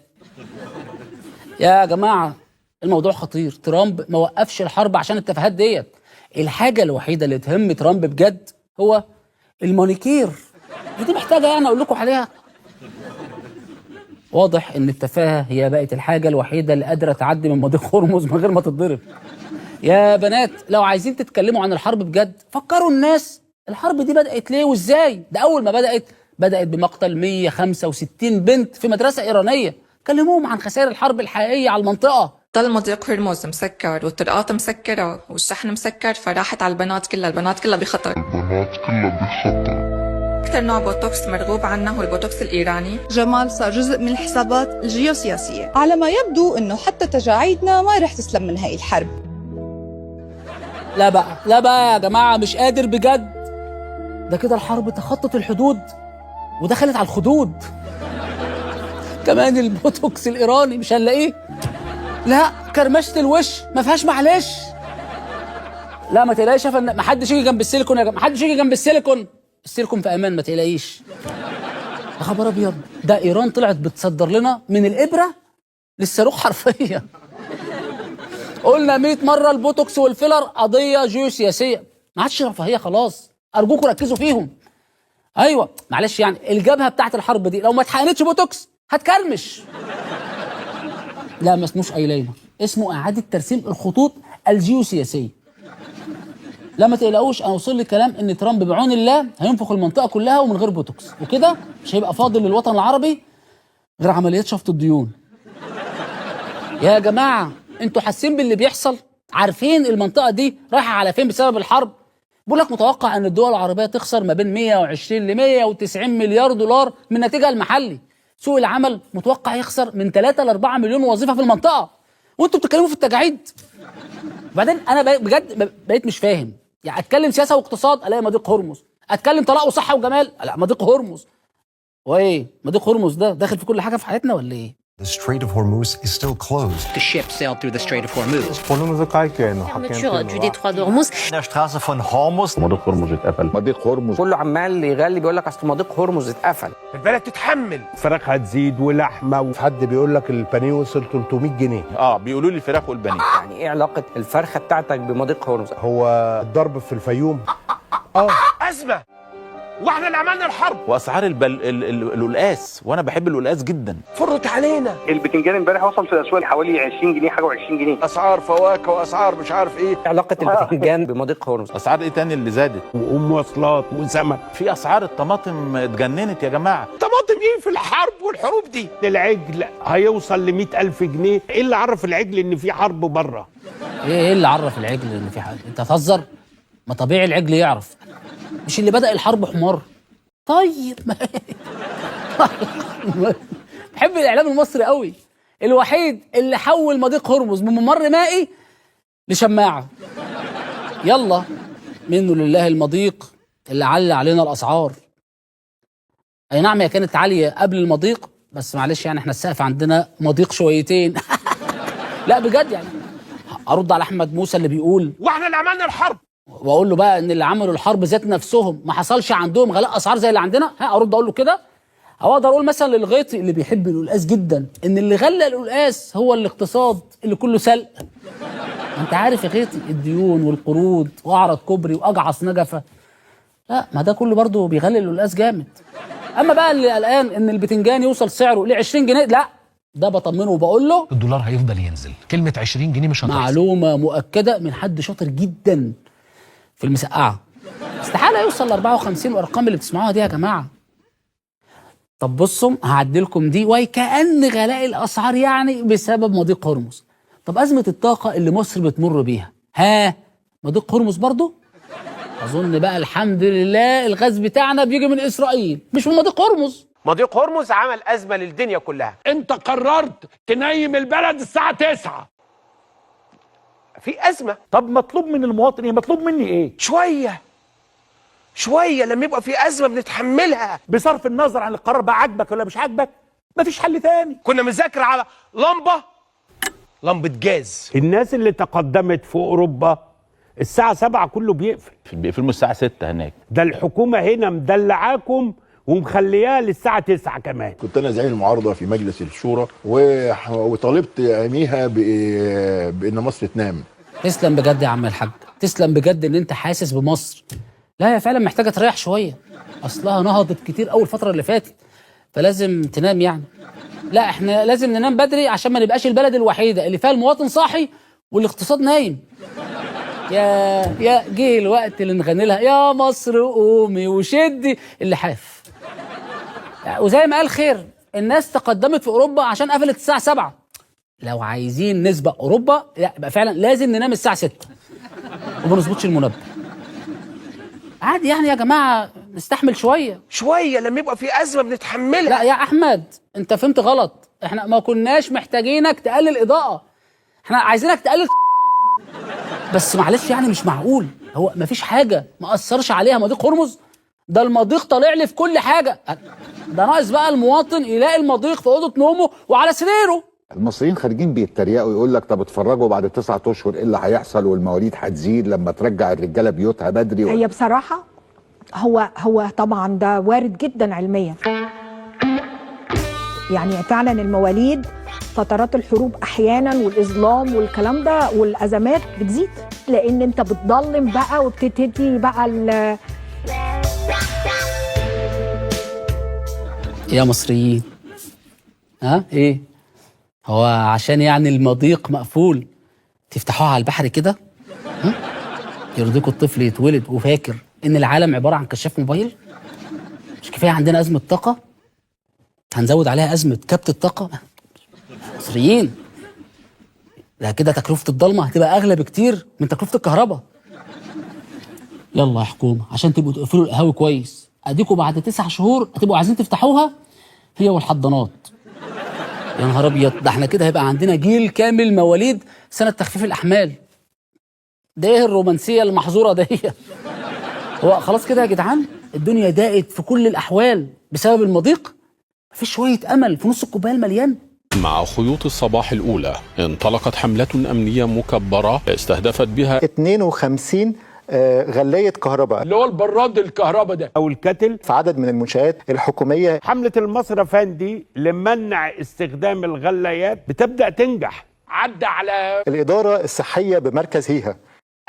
يا جماعه الموضوع خطير. ترامب ما وقفش الحرب عشان التفاهات ديت. الحاجه الوحيده اللي تهم ترامب بجد هو المانيكير. دي محتاجه يعني اقول لكم عليها؟ واضح ان التفاهه هي بقت الحاجه الوحيده اللي قادره تعدي من مضيق هرمز من غير ما تتضرب. يا بنات لو عايزين تتكلموا عن الحرب بجد فكروا الناس الحرب دي بدات ليه وازاي. ده اول ما بدات بمقتل 165 بنت في مدرسه ايرانيه. كلموهم عن خسائر الحرب الحقيقيه على المنطقه. ضل مضيق هرمز مسكر والطرقات مسكره والشحن مسكر، فراحت على البنات كلها بخطر. أكثر نوع بوتوكس مرغوب عنه هو البوتوكس الإيراني. جمال صار جزء من الحسابات الجيوسياسية. على ما يبدو إنه حتى تجاعيدنا ما رح تسلم من هاي الحرب. لا بقى يا جماعة مش قادر بجد. ده كده الحرب تخطت الحدود ودخلت على الخدود. كمان البوتوكس الإيراني مش هنلاقيه. لا كرمشة الوش ما فيهاش معلش. لا ما تقلقيش يا فندم، ما حدش يجي جنب السيليكون يا جماعة، ما حدش يجي جنب السيليكون. السيليكون في امان ما تقلقيش. يا خبر ابيض، ده ايران طلعت بتصدر لنا من الابره للصاروخ حرفيا. قلنا 100 مره البوتوكس والفيلر قضيه جيوسياسيه، ما عادش رفاهيه خلاص. ارجوكم ركزوا فيهم. ايوه معلش يعني الجبهه بتاعت الحرب دي لو ما اتحقنتش بوتوكس هتكرمش. لا ما اسموش ايلينا، اسمه اعاده ترسيم الخطوط الجيوسياسيه. لا ما تقلقوش، انا وصل لي كلام ان ترامب بعون الله هينفخ المنطقه كلها ومن غير بوتوكس، وكده مش هيبقى فاضل للوطن العربي غير عمليات شفط الديون. يا جماعه انتوا حاسين باللي بيحصل؟ عارفين المنطقه دي رايحه على فين بسبب الحرب؟ بقول لك متوقع ان الدول العربيه تخسر ما بين 120 ل 190 مليار دولار من الناتجه المحلي. سوق العمل متوقع يخسر من 3 ل 4 مليون وظيفه في المنطقه، وانتوا بتتكلموا في التجاعيد. وبعدين انا بجد بقيت مش فاهم، يعني اتكلم سياسه واقتصاد الاقي مضيق هرمز، اتكلم طلاق وصحه وجمال لا مضيق هرمز. وايه مضيق هرمز ده داخل في كل حاجه في حياتنا ولا ايه؟ The Strait of Hormuz is still closed. The ship sailed through the Strait of Hormuz. Fermeture du détroit de Hormuz. Der Straße von Hormuz. مضيق هرمز اتقفل. مضيق هرمز كله عمال يغلي بيقول لك اصل مضيق هرمز اتقفل. البلد تتحمل، فراخ هتزيد ولحمه، حد بيقول لك البانيه وصل 300 جنيه. بيقولوا لي الفراخ والبانيه. يعني ايه علاقه الفرخه بتاعتك بمضيق هرمز؟ هو الضرب في الفيوم ازمه واحنا اللي عملنا الحرب. واسعار القلقاس، وانا بحب القلقاس جدا. فرت علينا. البتنجان امبارح وصل في الاسواق حوالي 20 جنيه حاجه و20 جنيه. اسعار فواكه واسعار مش عارف ايه. علاقه البتنجان بمضيق هرمز؟ اسعار ايه تاني اللي زادت؟ ومواصلات وسمك. في اسعار الطماطم اتجننت يا جماعه. طماطم ايه في الحرب والحروب دي؟ العجل هيوصل ل 100,000 جنيه. ايه اللي عرف العجل ان في حرب بره؟ ايه اللي عرف العجل ان في حرب؟ انت هتهزر؟ ما طبيعي العجل يعرف، مش اللي بدأ الحرب حمار. طيب بحب الاعلام المصري قوي، الوحيد اللي حول مضيق هرمز من ممر مائي لشماعه. يلا منه لله المضيق اللي علّى علينا الاسعار. اي نعم هي كانت عاليه قبل المضيق، بس معلش يعني احنا السقف عندنا مضيق شويتين. لا بجد يعني ارد على احمد موسى اللي بيقول واحنا اللي عملنا الحرب، واقول له بقى ان اللي عملوا الحرب ذات نفسهم ما حصلش عندهم غلاء اسعار زي اللي عندنا. ارد اقول له كده، او اقدر اقول مثلا للغيطي اللي بيحب القلقاس جدا ان اللي غلى القلقاس هو الاقتصاد اللي كله سلق. انت عارف يا غيطي الديون والقروض واعرض كوبري واجعص نجفه، لا ما ده كله برضه بيغلي القلقاس جامد. اما بقى اللي قلقان ان البتنجان يوصل سعره ل 20 جنيه، لا ده بطمنه وبقول له الدولار هيفضل ينزل. كلمه 20 جنيه مش هتحصل. معلومه مؤكده من حد شاطر جدا في المسقعه. استحاله يوصل ل 54 الارقام اللي بتسمعوها دي يا جماعه. طب بصوا هعدي لكم دي، وكأن غلاء الاسعار يعني بسبب مضيق هرمز. طب ازمه الطاقه اللي مصر بتمر بيها، مضيق هرمز برضه؟ اظن بقى الحمد لله الغاز بتاعنا بيجي من اسرائيل مش من مضيق هرمز. مضيق هرمز عمل ازمه للدنيا كلها. انت قررت تنيم البلد الساعه 9. في ازمه. طب مطلوب من المواطن ايه؟ مطلوب مني ايه؟ شويه لما يبقى في ازمه بنتحملها بصرف النظر عن القرار بقى عاجبك ولا مش عاجبك. مفيش حل ثاني. كنا بنذاكر على لمبه جاز. الناس اللي تقدمت في اوروبا الساعه 7 كله بيقفلوا الساعه 6 هناك. ده الحكومه هنا مدلعاكم ومخلياها للساعه 9 كمان. كنت انا زعيم المعارضه في مجلس الشورى وطالبت عينيها بان مصر تنام. تسلم بجد يا عم الحاج، تسلم بجد ان انت حاسس بمصر. لا هي فعلا محتاجه تريح شويه. اصلها نهضت كتير اول الفتره اللي فاتت، فلازم تنام يعني. لا احنا لازم ننام بدري عشان ما نبقاش البلد الوحيده اللي فيها المواطن صاحي والاقتصاد نايم. يا جه الوقت اللي نغني لها يا مصر قومي وشدي اللحاف. وزي ما قال خير، الناس تقدمت في اوروبا عشان قفلت الساعه 7. لو عايزين نسبق اوروبا لا يبقى فعلا لازم ننام الساعه 6 وما نظبطش المنبه. عادي يعني يا جماعه، نستحمل شويه لما يبقى في ازمه بنتحملها. لا يا احمد انت فهمت غلط، احنا ما كناش محتاجينك تقلل اضاءه، احنا عايزينك تقلل بس معلش يعني مش معقول. هو ما فيش حاجه ما اثرش عليها مضيق هرمز؟ ده المضيق طالع لي في كل حاجه، ده ناقص بقى المواطن يلاقي المضيق في اوضه نومه وعلى سريره. المصريين خارجين بيتريقوا يقول لك طب اتفرجوا بعد 9 اشهر ايه اللي هيحصل والمواليد هتزيد لما ترجع الرجاله بيوتها بدري. هي بصراحه هو طبعا ده وارد جدا علميا. يعني فعلا المواليد فترات الحروب احيانا والاظلام والكلام ده والازمات بتزيد، لان انت بتضلم بقى وبتبتدي بقى يا مصريين ها ايه هو عشان يعني المضيق مقفول تفتحوها على البحر كده؟ يرضيكوا الطفل يتولد وفاكر ان العالم عباره عن كشاف موبايل؟ مش كفايه عندنا ازمه طاقه؟ هنزود عليها ازمه كبت الطاقه؟ مصريين لا كده تكلفه الضلمه هتبقى اغلى بكتير من تكلفه الكهرباء. يلا يا حكومه عشان تبقوا تقفلوا القهاوي كويس، اديكوا بعد 9 شهور هتبقوا عايزين تفتحوها هي والحضانات. يا نهار ابيض، ده احنا كده هيبقى عندنا جيل كامل مواليد سنه تخفيف الاحمال. ده ايه الرومانسيه المحظوره دي؟ هو خلاص كده يا جدعان الدنيا ضاقت في كل الاحوال بسبب المضيق؟ مفيش شويه امل في نص الكوبايه المليان؟ مع خيوط الصباح الأولى انطلقت حملة أمنية مكبرة استهدفت بها 52 غلاية كهرباء، اللي هو البراد الكهرباء ده او الكتل، في عدد من المنشآت الحكومية. حملة المصرفان دي لمنع استخدام الغلايات بتبدأ تنجح. عدى على الإدارة الصحية بمركز هيها.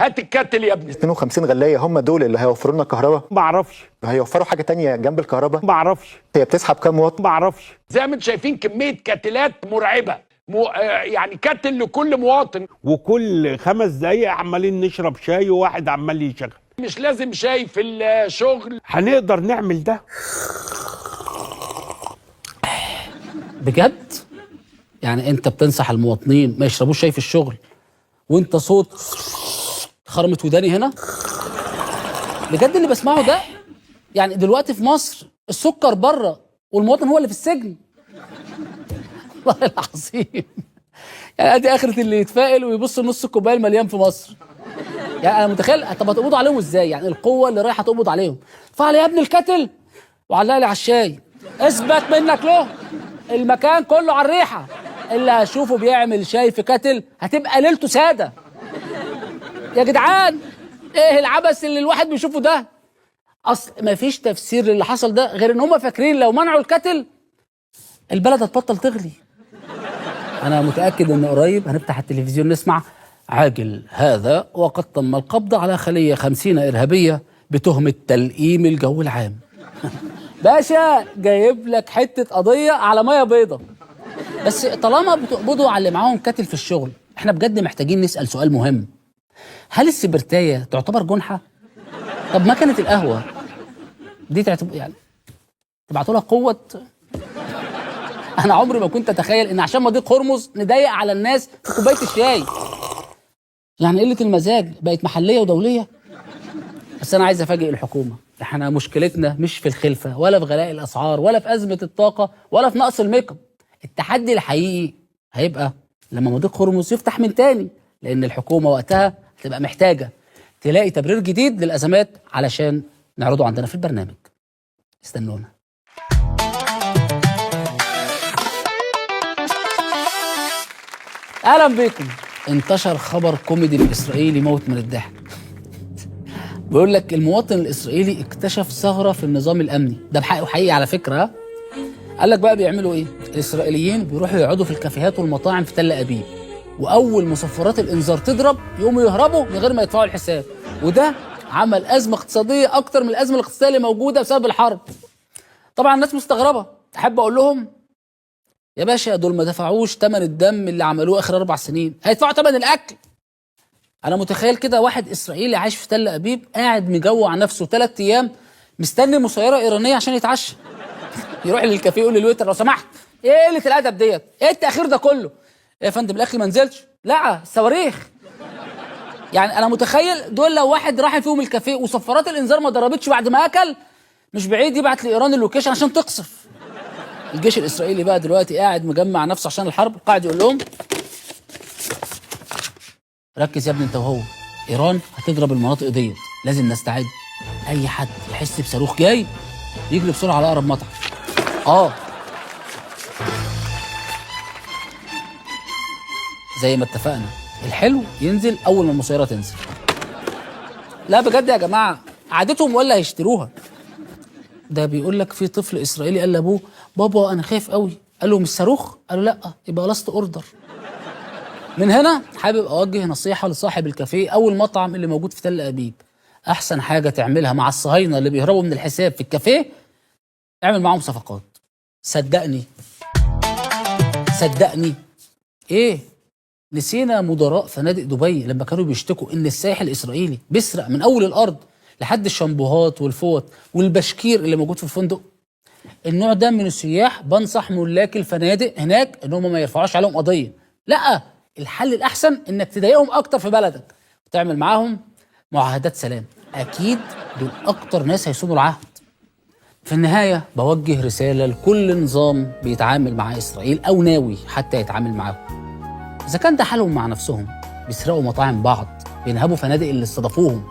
هات الكتل يا ابني. 52 غلاية هم دول اللي هيوفروا لنا كهرباء؟ ما اعرفش. هيوفروا حاجة تانية جنب الكهرباء؟ ما اعرفش. هي بتسحب كام واط؟ ما اعرفش. زي ما انتم شايفين كمية كتلات مرعبة، يعني كتل لكل مواطن، وكل 5 دقايق عمالين نشرب شاي وواحد عمال يشغل. مش لازم شاي في الشغل، هنقدر نعمل ده بجد؟ يعني انت بتنصح المواطنين ما يشربوش شاي في الشغل وانت صوت خرمت وداني هنا؟ بجد اللي بسمعه ده؟ يعني دلوقتي في مصر السكر بره والمواطن هو اللي في السجن. والله العظيم يعني ادي اخرة اللي يتفائل ويبص نص الكوبايه المليان في مصر. يعني انا متخيل طب هتقبضوا عليهم ازاي؟ يعني القوه اللي رايحه تقبض عليهم فعل يا ابن الكتل وعلق لي على الشاي، اثبت منك له المكان كله على الريحه. اللي هشوفه بيعمل شاي في كتل هتبقى ليلته ساده. يا جدعان ايه العبث اللي الواحد بيشوفه ده؟ اصل مفيش تفسير للي حصل ده غير ان هم فاكرين لو منعوا الكتل البلد هتبطل تغلي. انا متاكد ان قريب هنفتح التلفزيون نسمع عاجل هذا وقد تم القبض على خليه 50 ارهابيه بتهمه تلئيم الجو العام. باشا جايب لك حته قضيه على ميه بيضه. بس طالما بتقبضوا على اللي معاهم كتل في الشغل، احنا بجد محتاجين نسال سؤال مهم. هل السبرتايه تعتبر جنحه؟ طب ما كانت القهوه دي تعتبر يعني تبعتوا لها قوه؟ انا عمري ما كنت اتخيل ان عشان مضيق هرمز نضيق على الناس في كوبايه الشاي. يعني قله المزاج بقت محليه ودوليه. بس انا عايز افاجئ الحكومه، احنا مشكلتنا مش في الخلفه ولا في غلاء الاسعار ولا في ازمه الطاقه ولا في نقص الميك اب. التحدي الحقيقي هيبقى لما مضيق هرمز يفتح من تاني، لان الحكومه وقتها هتبقى محتاجه تلاقي تبرير جديد للازمات علشان نعرضه عندنا في البرنامج. استنونا. اهلا بكم. انتشر خبر كوميدي اسرائيلي موت من الضحك. بيقول لك المواطن الاسرائيلي اكتشف ثغره في النظام الامني، ده بحقه حقيقي على فكره. قال لك بقى بيعملوا ايه؟ الاسرائيليين بيروحوا يقعدوا في الكافيهات والمطاعم في تل ابيب، واول مصفرات الانذار تضرب يقوموا يهربوا من غير ما يدفعوا الحساب. وده عمل ازمه اقتصاديه اكتر من الازمه الاقتصاديه اللي موجوده بسبب الحرب. طبعا الناس مستغربه، احب اقول لهم يا باشا دول ما دفعوش ثمن الدم اللي عملوه اخر 4 سنين، هيدفعوا ثمن الاكل. انا متخيل كده واحد اسرائيلي عايش في تل ابيب قاعد مجوع نفسه 3 ايام مستني مسيره ايرانيه عشان يتعشى. يروح للكافيه يقول للويتر لو سمحت ايه قله الادب ديت؟ ايه التاخير ده كله؟ ايه يا فندم الاكل ما نزلش؟ لا الصواريخ. يعني انا متخيل دول لو واحد راح فيهم الكافيه وصفارات الانذار ما ضربتش بعد ما اكل، مش بعيد يبعت لايران اللوكيشن عشان تقصف. الجيش الاسرائيلي بقى دلوقتي قاعد مجمع نفسه عشان الحرب، قاعد يقول لهم ركز يا ابني انت وهو، ايران هتضرب المناطق ديت، لازم نستعد. اي حد يحس بصاروخ جاي يجري بسرعه على اقرب مطعم. زي ما اتفقنا الحلو ينزل اول ما المسيره تنزل. لا بجد يا جماعه عادتهم ولا هيشتروها. ده بيقول لك في طفل اسرائيلي قال لابوه بابا انا خايف قوي، قال له مش صاروخ؟ قال له لا يبقى لاست اوردر. من هنا حابب اوجه نصيحه لصاحب الكافيه او المطعم اللي موجود في تل ابيب. احسن حاجه تعملها مع الصهاينه اللي بيهربوا من الحساب في الكافيه، اعمل معاهم صفقات. صدقني ايه، نسينا مدراء فنادق دبي لما كانوا بيشتكوا ان السائح الاسرائيلي بيسرق من اول الارض لحد الشامبوهات والفوط والبشكير اللي موجود في الفندق. النوع ده من السياح بنصح ملاك الفنادق هناك ان هم ما يرفعوش عليهم قضيه. لا، الحل الاحسن انك تضايقهم اكتر في بلدك وتعمل معاهم معاهدات سلام. اكيد دول اكتر ناس هيصونوا العهد. في النهايه بوجه رساله لكل نظام بيتعامل مع اسرائيل او ناوي حتى يتعامل معاهم. اذا كان ده حالهم مع نفسهم، بيسرقوا مطاعم بعض، بينهبوا فنادق اللي استضافوهم،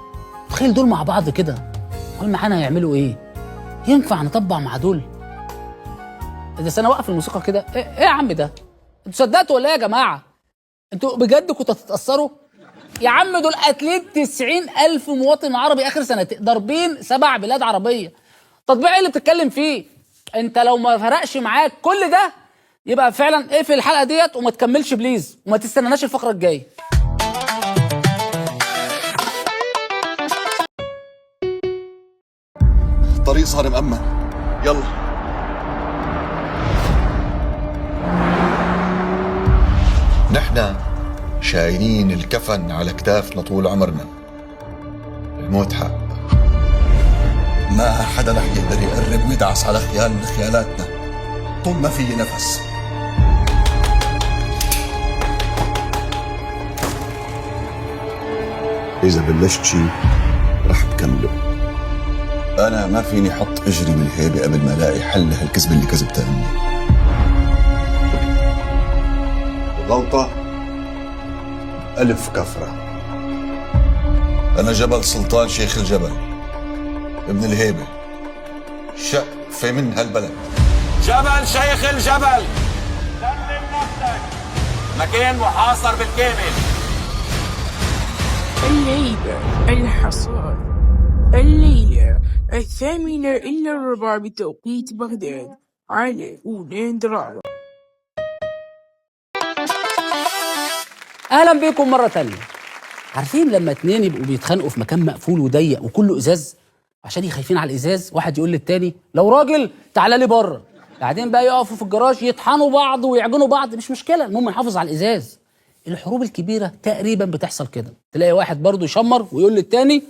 تخيل دول مع بعض كده، قول معانا هيعملوا ايه؟ ينفع نطبع مع دول؟ ده انا واقف الموسيقى كده، ايه يا عم ده؟ انتوا صدقتوا ولا ايه يا جماعه؟ انتوا بجد كنتوا هتتاثروا؟ يا عم دول قاتلين 90,000 مواطن عربي اخر سنتين، ضاربين 7 بلاد عربيه. تطبيع ايه اللي بتتكلم فيه؟ انت لو ما فرقش معاك كل ده يبقى فعلا اقفل الحلقه ديت وما تكملش بليز، وما تستناناش الفقره الجايه. الطريق صار مأمن، يلا. نحن شايلين الكفن على كتافنا طول عمرنا. الموت حق، ما حدا رح يقدر يقرب ويدعس على خيال من خيالاتنا طول ما في نفس. إذا بلشت شي رح بكمله. أنا ما فيني حط إجري بالهيبة قبل ما ألاقي حل هالكذبة اللي كذبتها أمي. غلطة 1000 كفرة. أنا جبل سلطان شيخ الجبل، ابن الهيبة، شقفة من هالبلد. جبل شيخ الجبل، سلم نفسك، مكان محاصر بالكامل. الليلة الحصاد، الليلة 8:15 بتوقيت بغداد على أولين دراما. اهلا بيكم مره تانية. عارفين لما اتنين يبقوا بيتخانقوا في مكان مقفول وضيق وكله ازاز، عشان خايفين على الازاز واحد يقول للتاني لو راجل تعالى لي بره، بعدين بقى يقفوا في الجراج يطحنوا بعض ويعجنوا بعض، مش مشكله المهم نحافظ على الازاز. الحروب الكبيره تقريبا بتحصل كده، تلاقي واحد برضه يشمر ويقول للتاني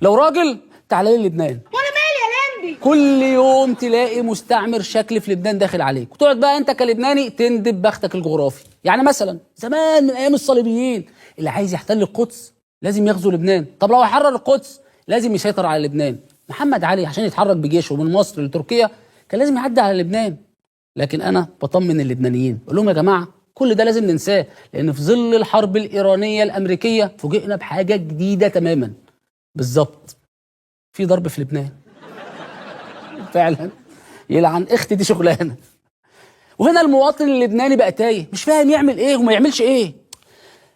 لو راجل تعالى لي لبنان. وانا مالي يا لمبي؟ كل يوم تلاقي مستعمر شكل في لبنان داخل عليك، وتقعد بقى انت كلبناني تندب بختك الجغرافي. يعني مثلا زمان من ايام الصليبيين اللي عايز يحتل القدس لازم يغزو لبنان، طب لو يحرر القدس لازم يسيطر على لبنان. محمد علي عشان يتحرك بجيشه من مصر لتركيا كان لازم يعدي على لبنان. لكن انا بطمن اللبنانيين بقول لهم يا جماعه كل ده لازم ننساه، لان في ظل الحرب الايرانيه الامريكيه فوجئنا بحاجه جديده تماما. بالظبط في ضرب في لبنان. فعلا يلعن اختي دي شغلانه. وهنا المواطن اللبناني بقى تايه مش فاهم يعمل ايه وما يعملش ايه.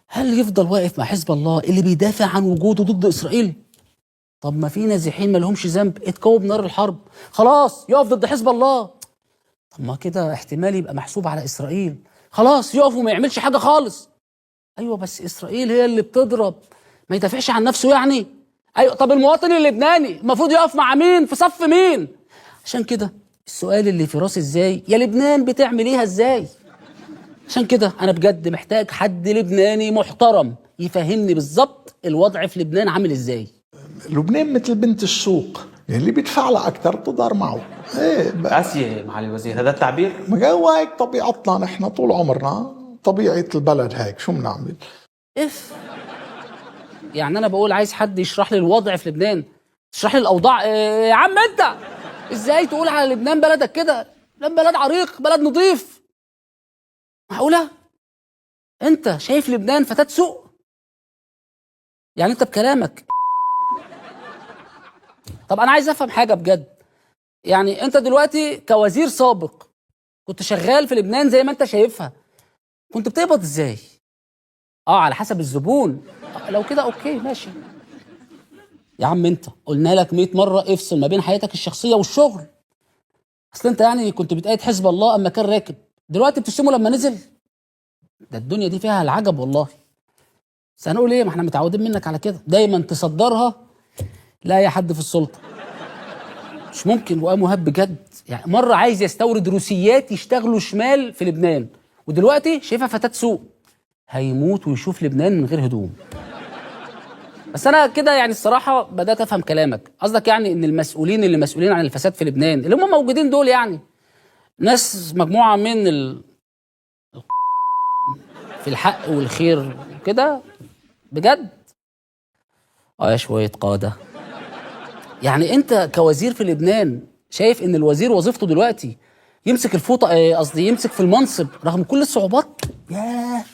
هل يفضل واقف مع حزب الله اللي بيدافع عن وجوده ضد اسرائيل؟ طب ما في نازحين ما لهمش ذنب اتكووا بنار الحرب، خلاص يقف ضد حزب الله. طب ما كده احتمال يبقى محسوب على اسرائيل، خلاص يقف وما يعملش حاجه خالص. ايوه بس اسرائيل هي اللي بتضرب، ما يدافعش عن نفسه يعني؟ ايوه، طب المواطن اللبناني المفروض يقف مع مين؟ في صف مين؟ عشان كده السؤال اللي في راسي ازاي يا لبنان بتعمل ايه ازاي؟ عشان كده انا بجد محتاج حد لبناني محترم يفهمني بالظبط الوضع في لبنان عامل ازاي. لبنان مثل بنت السوق، اللي بيدفع لها اكثر بتقدر معه. قاسية معالي الوزير، هذا التعبير؟ ما هيك طبيعتنا نحن طول عمرنا، طبيعة البلد هيك، شو بنعمل؟ يعني انا بقول عايز حد يشرح لي الوضع في لبنان، تشرح لي الاوضاع. يا عم انت ازاي تقول على لبنان بلدك كده؟ لبنان بلد عريق، بلد نظيف. معقولة؟ انت شايف لبنان فتاة سوق؟ يعني انت بكلامك. طب انا عايز افهم حاجة بجد، يعني انت دلوقتي كوزير سابق كنت شغال في لبنان زي ما انت شايفها، كنت بتقبض ازاي؟ على حسب الزبون. لو كده اوكي ماشي. يا عم انت قلنا لك 100 مرة افصل ما بين حياتك الشخصية والشغل. اصل انت يعني كنت بتأيد حزب الله اما كان راكب، دلوقتي بتشتمه لما نزل. ده الدنيا دي فيها العجب والله. بس هنقول ايه، ما احنا متعودين منك على كده، دايما تصدرها لا يا حد في السلطة. مش ممكن. وقام وهاب بجد، يعني مرة عايز يستورد روسيات يشتغلوا شمال في لبنان، ودلوقتي شايفها فتاة سوق. هيموت ويشوف لبنان من غير هدوم. بس انا كده يعني الصراحه بدات افهم كلامك، قصدك يعني ان المسؤولين اللي مسؤولين عن الفساد في لبنان اللي هم موجودين دول يعني ناس مجموعه من في الحق والخير كده بجد. يا شويه قاده. يعني انت كوزير في لبنان شايف ان الوزير وظيفته دلوقتي يمسك الفوطه، قصدي يمسك في المنصب رغم كل الصعوبات؟ ياه.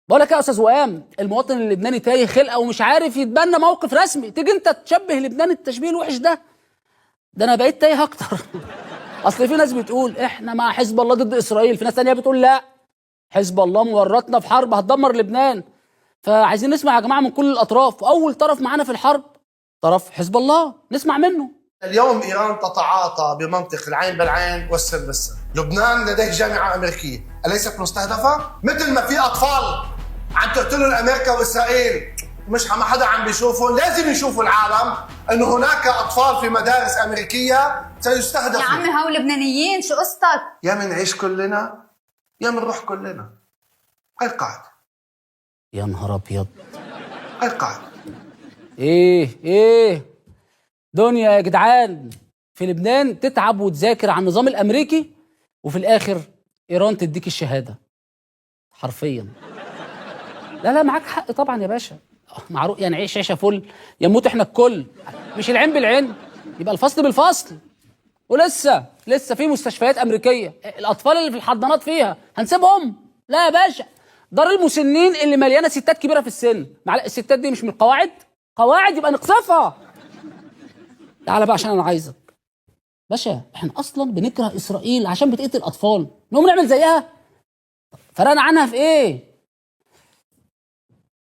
بقول لك يا استاذ وئام، المواطن اللبناني تايه خلقه ومش عارف يتبنى موقف رسمي، تيجي انت تشبه لبنان التشبيه الوحش ده انا بقيت تايه اكتر. اصل في ناس بتقول احنا مع حزب الله ضد اسرائيل، في ناس ثانيه بتقول لا حزب الله مورطنا في حرب هتدمر لبنان. فعايزين نسمع يا جماعه من كل الاطراف، واول طرف معانا في الحرب طرف حزب الله، نسمع منه. اليوم إيران تتعاطى بمنطق العين بالعين والسن بالسن. لبنان لديه جامعة أمريكية، أليست مستهدفة؟ مثل ما في أطفال عم تقتلوا أمريكا وإسرائيل مش ما حدا عم بيشوفهم، لازم يشوفوا العالم أنه هناك أطفال في مدارس أمريكية سيستهدفوا. يا عمي هؤلاء لبنانيين، شو قصتك؟ يا منعيش كلنا يا منروح كلنا. هاي القاعدة. يا نهار أبيض. هاي القاعدة. إيه دنيا يا جدعان في لبنان تتعب وتذاكر عن النظام الامريكي وفي الاخر ايران تديك الشهاده حرفيا. لا معاك حق طبعا يا باشا، معروف يعني عيش عيشه فل يموت احنا الكل، مش العين بالعين يبقى الفصل بالفصل. ولسه في مستشفيات امريكيه الاطفال اللي في الحضانات فيها هنسيبهم؟ لا يا باشا، دار المسنين اللي مليانه ستات كبيره في السن، الستات دي مش من القواعد؟ قواعد يبقى نقصفها. تعالى بقى عشان انا عايزك باشا، احنا اصلا بنكره اسرائيل عشان بتقتل الاطفال، نقوم نعمل زيها؟ فرقنا عنها في ايه؟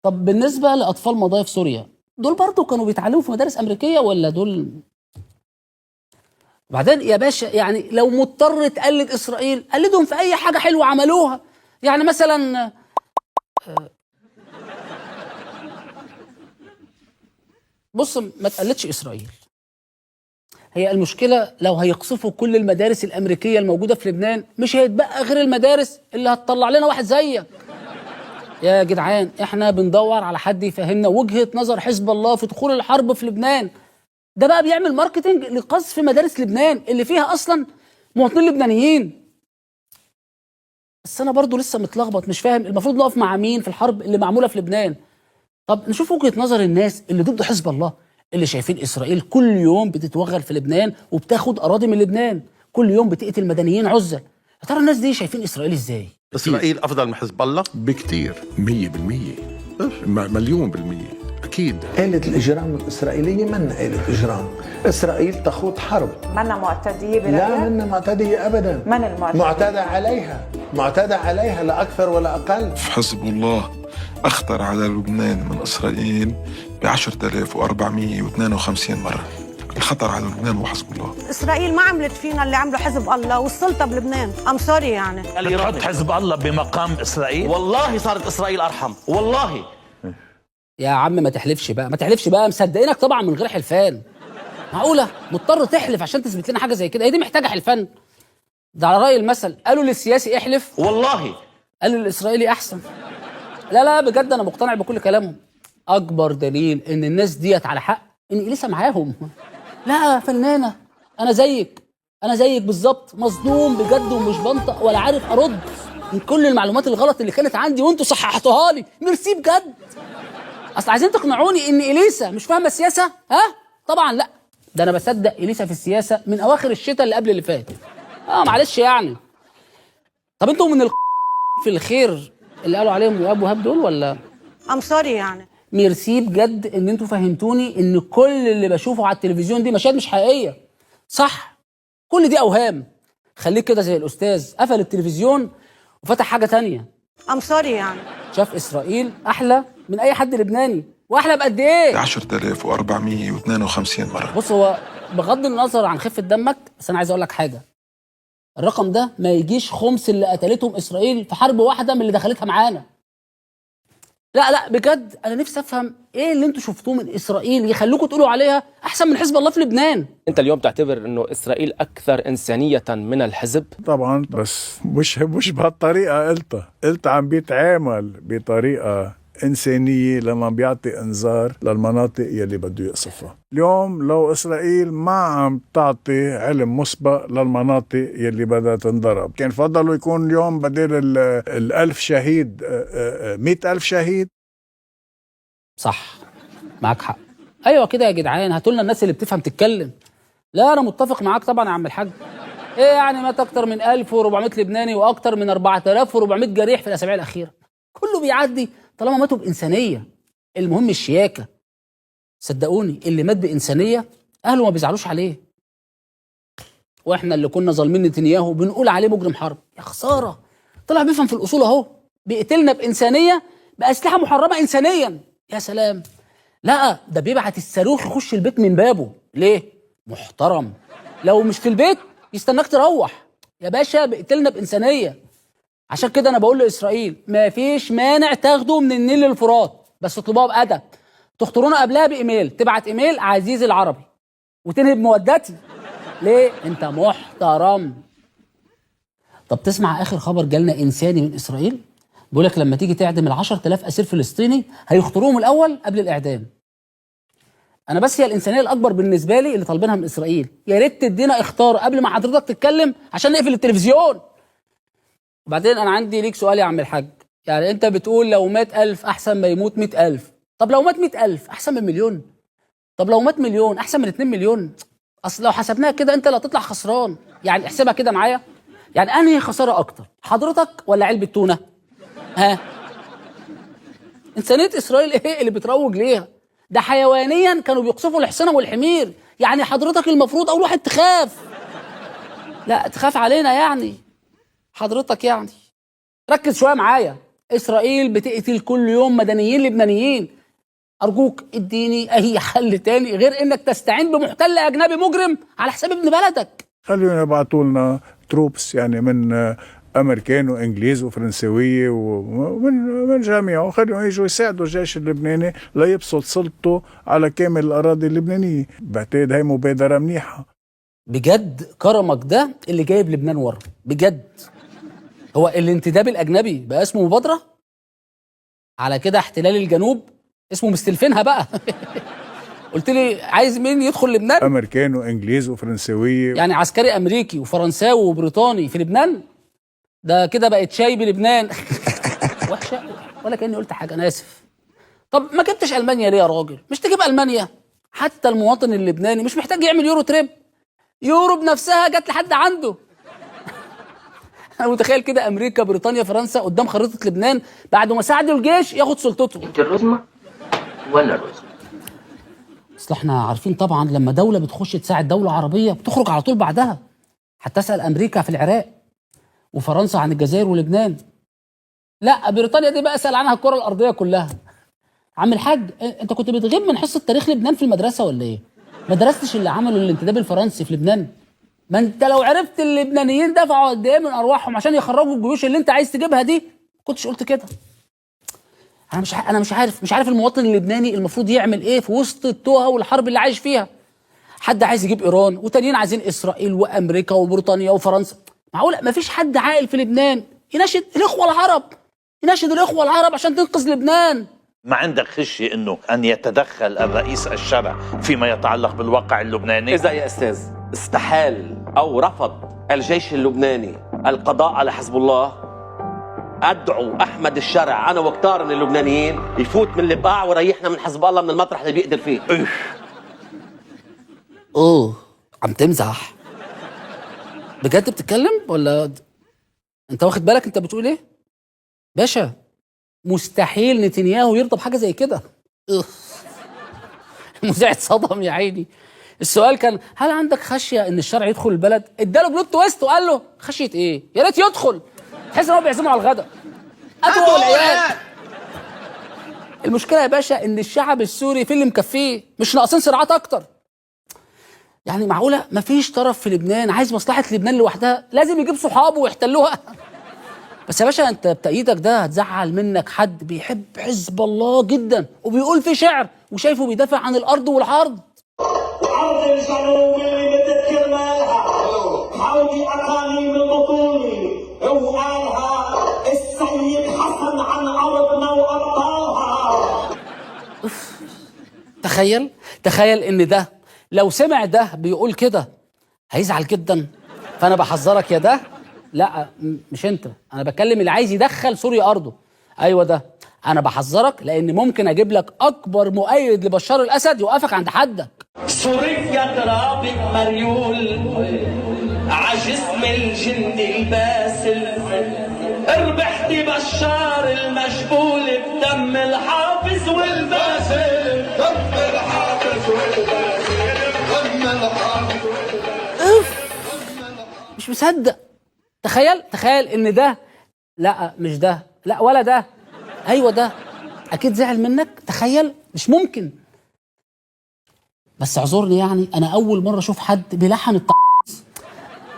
طب بالنسبه لاطفال مضايف سوريا دول برضو كانوا بيتعلموا في مدارس امريكيه ولا دول؟ وبعدين يا باشا يعني لو مضطر تقلد اسرائيل قلدهم في اي حاجه حلوه عملوها، يعني مثلا بص ما تقلدش اسرائيل. هي المشكلة لو هيقصفوا كل المدارس الأمريكية الموجودة في لبنان مش هيتبقى غير المدارس اللي هتطلع لنا واحد زيك. يا جدعان احنا بندور على حد يفهمنا وجهة نظر حزب الله في دخول الحرب في لبنان. ده بقى بيعمل ماركتينج لقصف مدارس لبنان اللي فيها أصلا مواطنين لبنانيين. بس أنا برضو لسه متلخبط مش فاهم المفروض نقف مع مين في الحرب اللي معمولة في لبنان. طب نشوف وجهة نظر الناس اللي ضد حزب الله، اللي شايفين إسرائيل كل يوم بتتوغل في لبنان وبتاخد أراضي من لبنان، كل يوم بتقتل مدنيين عزل. يا ترى الناس دي شايفين إسرائيل إزاي؟ إسرائيل أفضل من حزب الله؟ بكتير، 100%، مليون بالمية أكيد. آلة الإجرام الإسرائيلية منا آلة إجرام. إسرائيل تخوض حرب. منا معتدية برأيك؟ لا منا معتدية أبدا. من المعتدية؟ معتدى عليها لا أكثر ولا أقل. حزب الله أخطر على لبنان من إسرائيل ب10,452 مرة. الخطر على لبنان هو حزب الله. إسرائيل ما عملت فينا اللي عمله حزب الله والسلطة بلبنان. أم سوري يعني. اللي يحط حزب الله بمقام إسرائيل، والله صارت إسرائيل أرحم والله. يا عم ما تحلفش بقى، ما تحلفش بقى، مصدقينك طبعا من غير حلفان. معقوله مضطر تحلف عشان تثبت لنا حاجه زي كده؟ هي دي محتاجه حلفان؟ ده على راي المثل، قالوا للسياسي احلف والله، قالوا للاسرائيلي احسن. لا لا بجد انا مقتنع بكل كلامهم. اكبر دليل ان الناس ديت على حق ان اليسا معاهم. لا فنانه، انا زيك بالظبط، مصدوم بجد ومش بنطق ولا عارف ارد من كل المعلومات الغلط اللي كانت عندي وانتوا صححتوها لي. ميرسي بجد. اصل عايزين تقنعوني ان اليسا مش فاهمه السياسه؟ ها طبعا لا، ده انا بصدق اليسا في السياسه من اواخر الشتاء اللي قبل اللي فات. معلش يعني. طب انتوا من في الخير اللي قالوا عليهم واب وهاب دول ولا؟ سوري يعني. ميرسي بجد ان انتوا فهمتوني ان كل اللي بشوفه على التلفزيون دي مشاهد مش حقيقيه. صح، كل دي اوهام. خليك كده زي الاستاذ قفل التلفزيون وفتح حاجه تانية. سوري يعني. شاف اسرائيل احلى من اي حد لبناني، واحلى بقد ايه؟ 10452 مره. بص، هو بغض النظر عن خفه دمك، بس انا عايز اقول لك حاجه. الرقم ده ما يجيش خمس اللي قتلتهم اسرائيل في حرب واحده من اللي دخلتها معانا. لا بجد انا نفسي افهم ايه اللي انتوا شفتوه من اسرائيل يخلوكوا تقولوا عليها احسن من حزب الله في لبنان. انت اليوم تعتبر انه اسرائيل اكثر انسانيه من الحزب؟ طبعا، بس مش بهالطريقه. قلت عم بيتعامل بطريقه إنسانية لما بيعطي إنذار للمناطق يلي بده يقصفها. اليوم لو إسرائيل ما عم تعطي علم مسبق للمناطق يلي بدها تنضرب، كان فضلوا يكون اليوم بدل 1000 شهيد 100,000 شهيد. صح، معاك حق. أيوة كده يا جدعان، هاتولنا الناس اللي بتفهم تتكلم. لا أنا متفق معاك طبعا يا عم الحاج. إيه يعني مات أكتر من 1400 لبناني وأكتر من 4400 جريح في الأسابيع الأخيرة؟ كله بيعدي طالما ماتوا بإنسانية. المهم الشياكة. صدقوني اللي مات بإنسانية أهله ما بيزعلوش عليه. وإحنا اللي كنا ظالمين نتنياهو بنقول عليه مجرم حرب. يا خسارة، طلع بيفهم في الأصول أهو، بيقتلنا بإنسانية بأسلحة محرمة إنسانيا. يا سلام. لا ده بيبعت الصاروخ يخش البيت من بابه. ليه؟ محترم. لو مش في البيت يستناك تروح. يا باشا بيقتلنا بإنسانية. عشان كده انا بقول لاسرائيل ما فيش مانع تاخدوا من النيل للفرات، بس اطلبوها بادب. تخطرونا قبلها بايميل، تبعت ايميل عزيزي العربي وتنهي بمودتي. ليه؟ انت محترم. طب تسمع اخر خبر جالنا انساني من اسرائيل؟ بيقولك لما تيجي تعدم 10,000 اسير فلسطيني هيختاروهم الاول قبل الاعدام. انا بس هي الانسانيه الاكبر بالنسبه لي اللي طالبينها من اسرائيل. يا ريت تدينا اختار قبل ما حضرتك تتكلم عشان نقفل التلفزيون. وبعدين انا عندي ليك سؤال يا عم الحاج. يعني انت بتقول لو مات 1000 احسن ما يموت 100,000. طب لو مات 100,000 احسن من مليون؟ طب لو مات مليون احسن من 2 مليون؟ اصل لو حسبناها كده انت اللي هتطلع خسران. يعني احسبها كده معايا. يعني انهي خساره اكتر، حضرتك ولا علبه تونه؟ ها؟ انسانيه اسرائيل ايه اللي بتروج ليها؟ ده حيوانيا كانوا بيقصفوا الحصنه والحمير. يعني حضرتك المفروض اول واحد تخاف. لا تخاف علينا يعني حضرتك. يعني ركز شويه معايا. اسرائيل بتقتل كل يوم مدنيين لبنانيين. ارجوك اديني اي حل تاني غير انك تستعين بمحتل اجنبي مجرم على حساب ابن بلدك. خلينا يبعتوا لنا تروبس، يعني من امريكان وانجليز وفرنسويه ومن جميع، وخليهم يجوا يساعدوا الجيش اللبناني ليبسط سلطته على كامل الاراضي اللبنانيه. بعتقد هي مبادره منيحه. بجد كرمك ده اللي جايب لبنان ورا. بجد هو الانتداب الاجنبي بقى اسمه مبادره؟ على كده احتلال الجنوب اسمه مستلفينها بقى. قلت لي عايز مين يدخل لبنان؟ امريكان وانجليز وفرنسويه. يعني عسكري امريكي وفرنساوي وبريطاني في لبنان؟ ده كده بقت شاي بلبنان. وحشه ولا كاني قلت حاجه، انا اسف. طب ما جبتش المانيا ليه يا راجل؟ مش تجيب المانيا؟ حتى المواطن اللبناني مش محتاج يعمل يورو تريب. يورو بنفسها جت لحد عنده. انا متخيل كده امريكا بريطانيا فرنسا قدام خريطه لبنان بعد ما ساعدوا الجيش ياخد سلطته. انت الرزمه ولا الرزمه؟ اصل احنا عارفين طبعا لما دوله بتخش تساعد دوله عربيه بتخرج على طول بعدها. حتى اسال امريكا في العراق وفرنسا عن الجزائر ولبنان. لا بريطانيا دي بقى اسال عنها الكره الارضيه كلها. عم الحاج انت كنت بتغيب من حصه تاريخ لبنان في المدرسه ولا ايه؟ ما درستش اللي عملوا الانتداب الفرنسي في لبنان؟ ما انت لو عرفت اللبنانيين دفعوا قد ايه من ارواحهم عشان يخرجوا الجيوش اللي انت عايز تجيبها دي كنتش قلت كده. انا مش عارف المواطن اللبناني المفروض يعمل ايه في وسط التوهه والحرب اللي عايش فيها. حد عايز يجيب ايران وتانيين عايزين اسرائيل وامريكا وبريطانيا وفرنسا. معقوله مفيش حد عاقل في لبنان يناشد الاخوه العرب عشان تنقذ لبنان؟ ما عندك خشيه انه ان يتدخل الرئيس الشرع فيما يتعلق بالواقع اللبناني؟ إذا يا أستاذ استحال أو رفض الجيش اللبناني القضاء على حزب الله، أدعو أحمد الشرع أنا وكتار من اللبنانيين يفوت من البقاع ويريحنا من حزب الله من المطرح اللي بيقدر فيه. عم تمزح بجد؟ بتتكلم ولا انت واخد بالك انت بتقول ايه؟ باشا مستحيل نتنياهو يرضى بحاجه زي كده. المذيع اتصدم يا عيني. السؤال كان هل عندك خشيه ان الشرع يدخل البلد؟ اداله بلوت تويست وقال له خشيه ايه؟ يا ريت يدخل. تحس ان هو بيعزمه على الغداء. ادعوا العيال. المشكله يا باشا ان الشعب السوري في اللي مكفيه، مش ناقصين صراعات اكتر. يعني معقوله مفيش طرف في لبنان عايز مصلحه لبنان لوحدها؟ لازم يجيب صحابه ويحتلوها. بس يا باشا انت بتأييدك ده هتزعل منك حد بيحب حزب الله جدا وبيقول في شعر وشايفه بيدافع عن الارض والعرض. الارض الجنوب اللي بدك كرمالها حاولي اغاني من بطولي وقالها السيد حسن عن ارضنا وابطالها. تخيل ان ده لو سمع ده بيقول كده هيزعل جدا. فانا بحذرك يا ده، لا مش انت، انا بتكلم اللي عايز يدخل سوريا ارضه. ايوه ده، انا بحذرك لان ممكن اجيب لك اكبر مؤيد لبشار الاسد يوقفك عند حدك. سوريا ترابك مريول عجسم الجندي الباسل، ربحت بشار المجبول بدم الحافظ والباسل، دم الحافظ والباسل، دم الحافظ والباسل. مش مصدق. تخيل ان ده، لا مش ده، لا ولا ده، ايوه ده اكيد زعل منك. تخيل، مش ممكن. بس اعذرني يعني انا اول مره اشوف حد بيلحن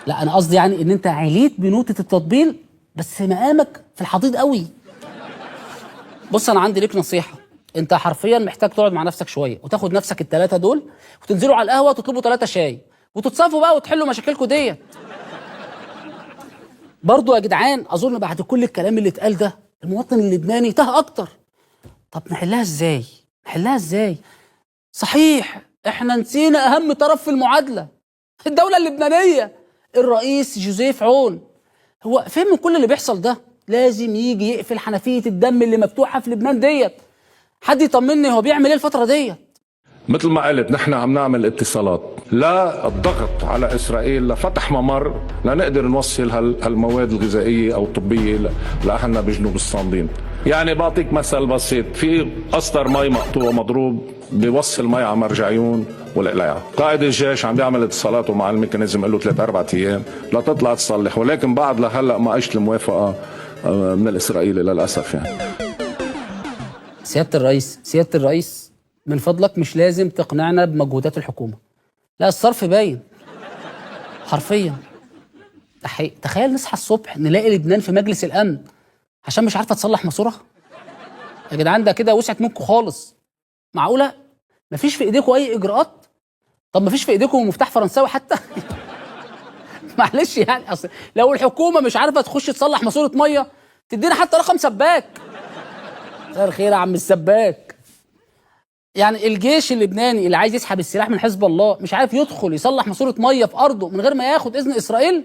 لا انا قصدي يعني ان انت عليت بنوتة التطبيل بس مقامك في الحضيض قوي. بص انا عندي ليك نصيحه، انت حرفيا محتاج تقعد مع نفسك شويه وتاخد نفسك الثلاثه دول وتنزلوا على القهوه وتطلبوا 3 شاي وتتصافوا بقى وتحلوا مشاكلكم ديت. برضو يا جدعان اظن بعد كل الكلام اللي اتقال ده المواطن اللبناني تاه اكتر. طب نحلها ازاي؟ صحيح احنا نسينا اهم طرف في المعادله، الدوله اللبنانيه، الرئيس جوزيف عون. هو فين من كل اللي بيحصل ده؟ لازم يجي يقفل حنفيه الدم اللي مفتوحه في لبنان ديت. حد يطمني هو بيعمل ايه الفتره ديت؟ مثل ما قلت نحن عم نعمل اتصالات للضغط على إسرائيل لفتح ممر لنقدر نوصل هالمواد الغذائية أو الطبية لأهلنا بجنوب الصامدين. يعني بعطيك مثل بسيط، في قسطر مي مقطوع مضروب بيوصل مي على مرجعيون والقلاع. قائد الجيش عم بيعمل اتصالاته مع الميكانيزم له 3-4 أيام لتطلع تصلح، ولكن بعد لهلا ما اجت الموافقة من الإسرائيلي للأسف. يعني سيادة الرئيس من فضلك مش لازم تقنعنا بمجهودات الحكومة. لا الصرف باين حرفيا. تخيل نصحى الصبح نلاقي لبنان في مجلس الأمن عشان مش عارفة تصلح ماسورة. يا جدعان ده كده وسعت منكم خالص. معقولة مفيش في ايديكم اي اجراءات؟ طب مفيش في ايديكم مفتاح فرنساوي حتى؟ معلش يعني اصل لو الحكومة مش عارفة تخش تصلح ماسورة مية تدينا حتى رقم سباك. مساء الخير يا عم السباك. يعني الجيش اللبناني اللي عايز يسحب السلاح من حزب الله مش عارف يدخل يصلح ماسورة ميه في ارضه من غير ما ياخد اذن اسرائيل؟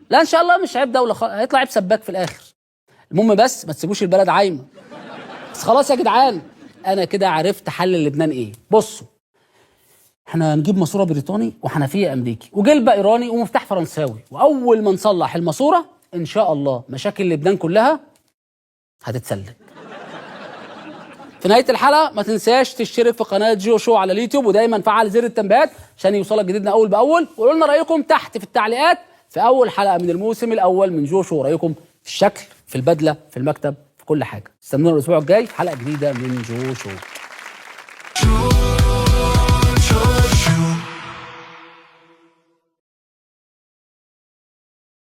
لا ان شاء الله مش عيب دوله هيطلع عيب سباك في الاخر. المهم بس ما تسيبوش البلد عايمه. بس خلاص يا جدعان انا كده عرفت حل لبنان ايه. بصوا احنا هنجيب ماسوره بريطاني وحنفيه امريكي وجلبه ايراني ومفتاح فرنساوي، واول ما نصلح الماسوره ان شاء الله مشاكل لبنان كلها هتتسلك. في نهاية الحلقة ما تنساش تشترك في قناة جو شو على اليوتيوب ودايما فعل زر التنبيهات عشان يوصلك جديدنا أول بأول. وقولوا لنا رأيكم تحت في التعليقات في أول حلقة من الموسم الأول من جو شو، رأيكم في الشكل، في البدلة، في المكتب، في كل حاجة. استنونا الأسبوع الجاي في حلقة جديدة من جو شو.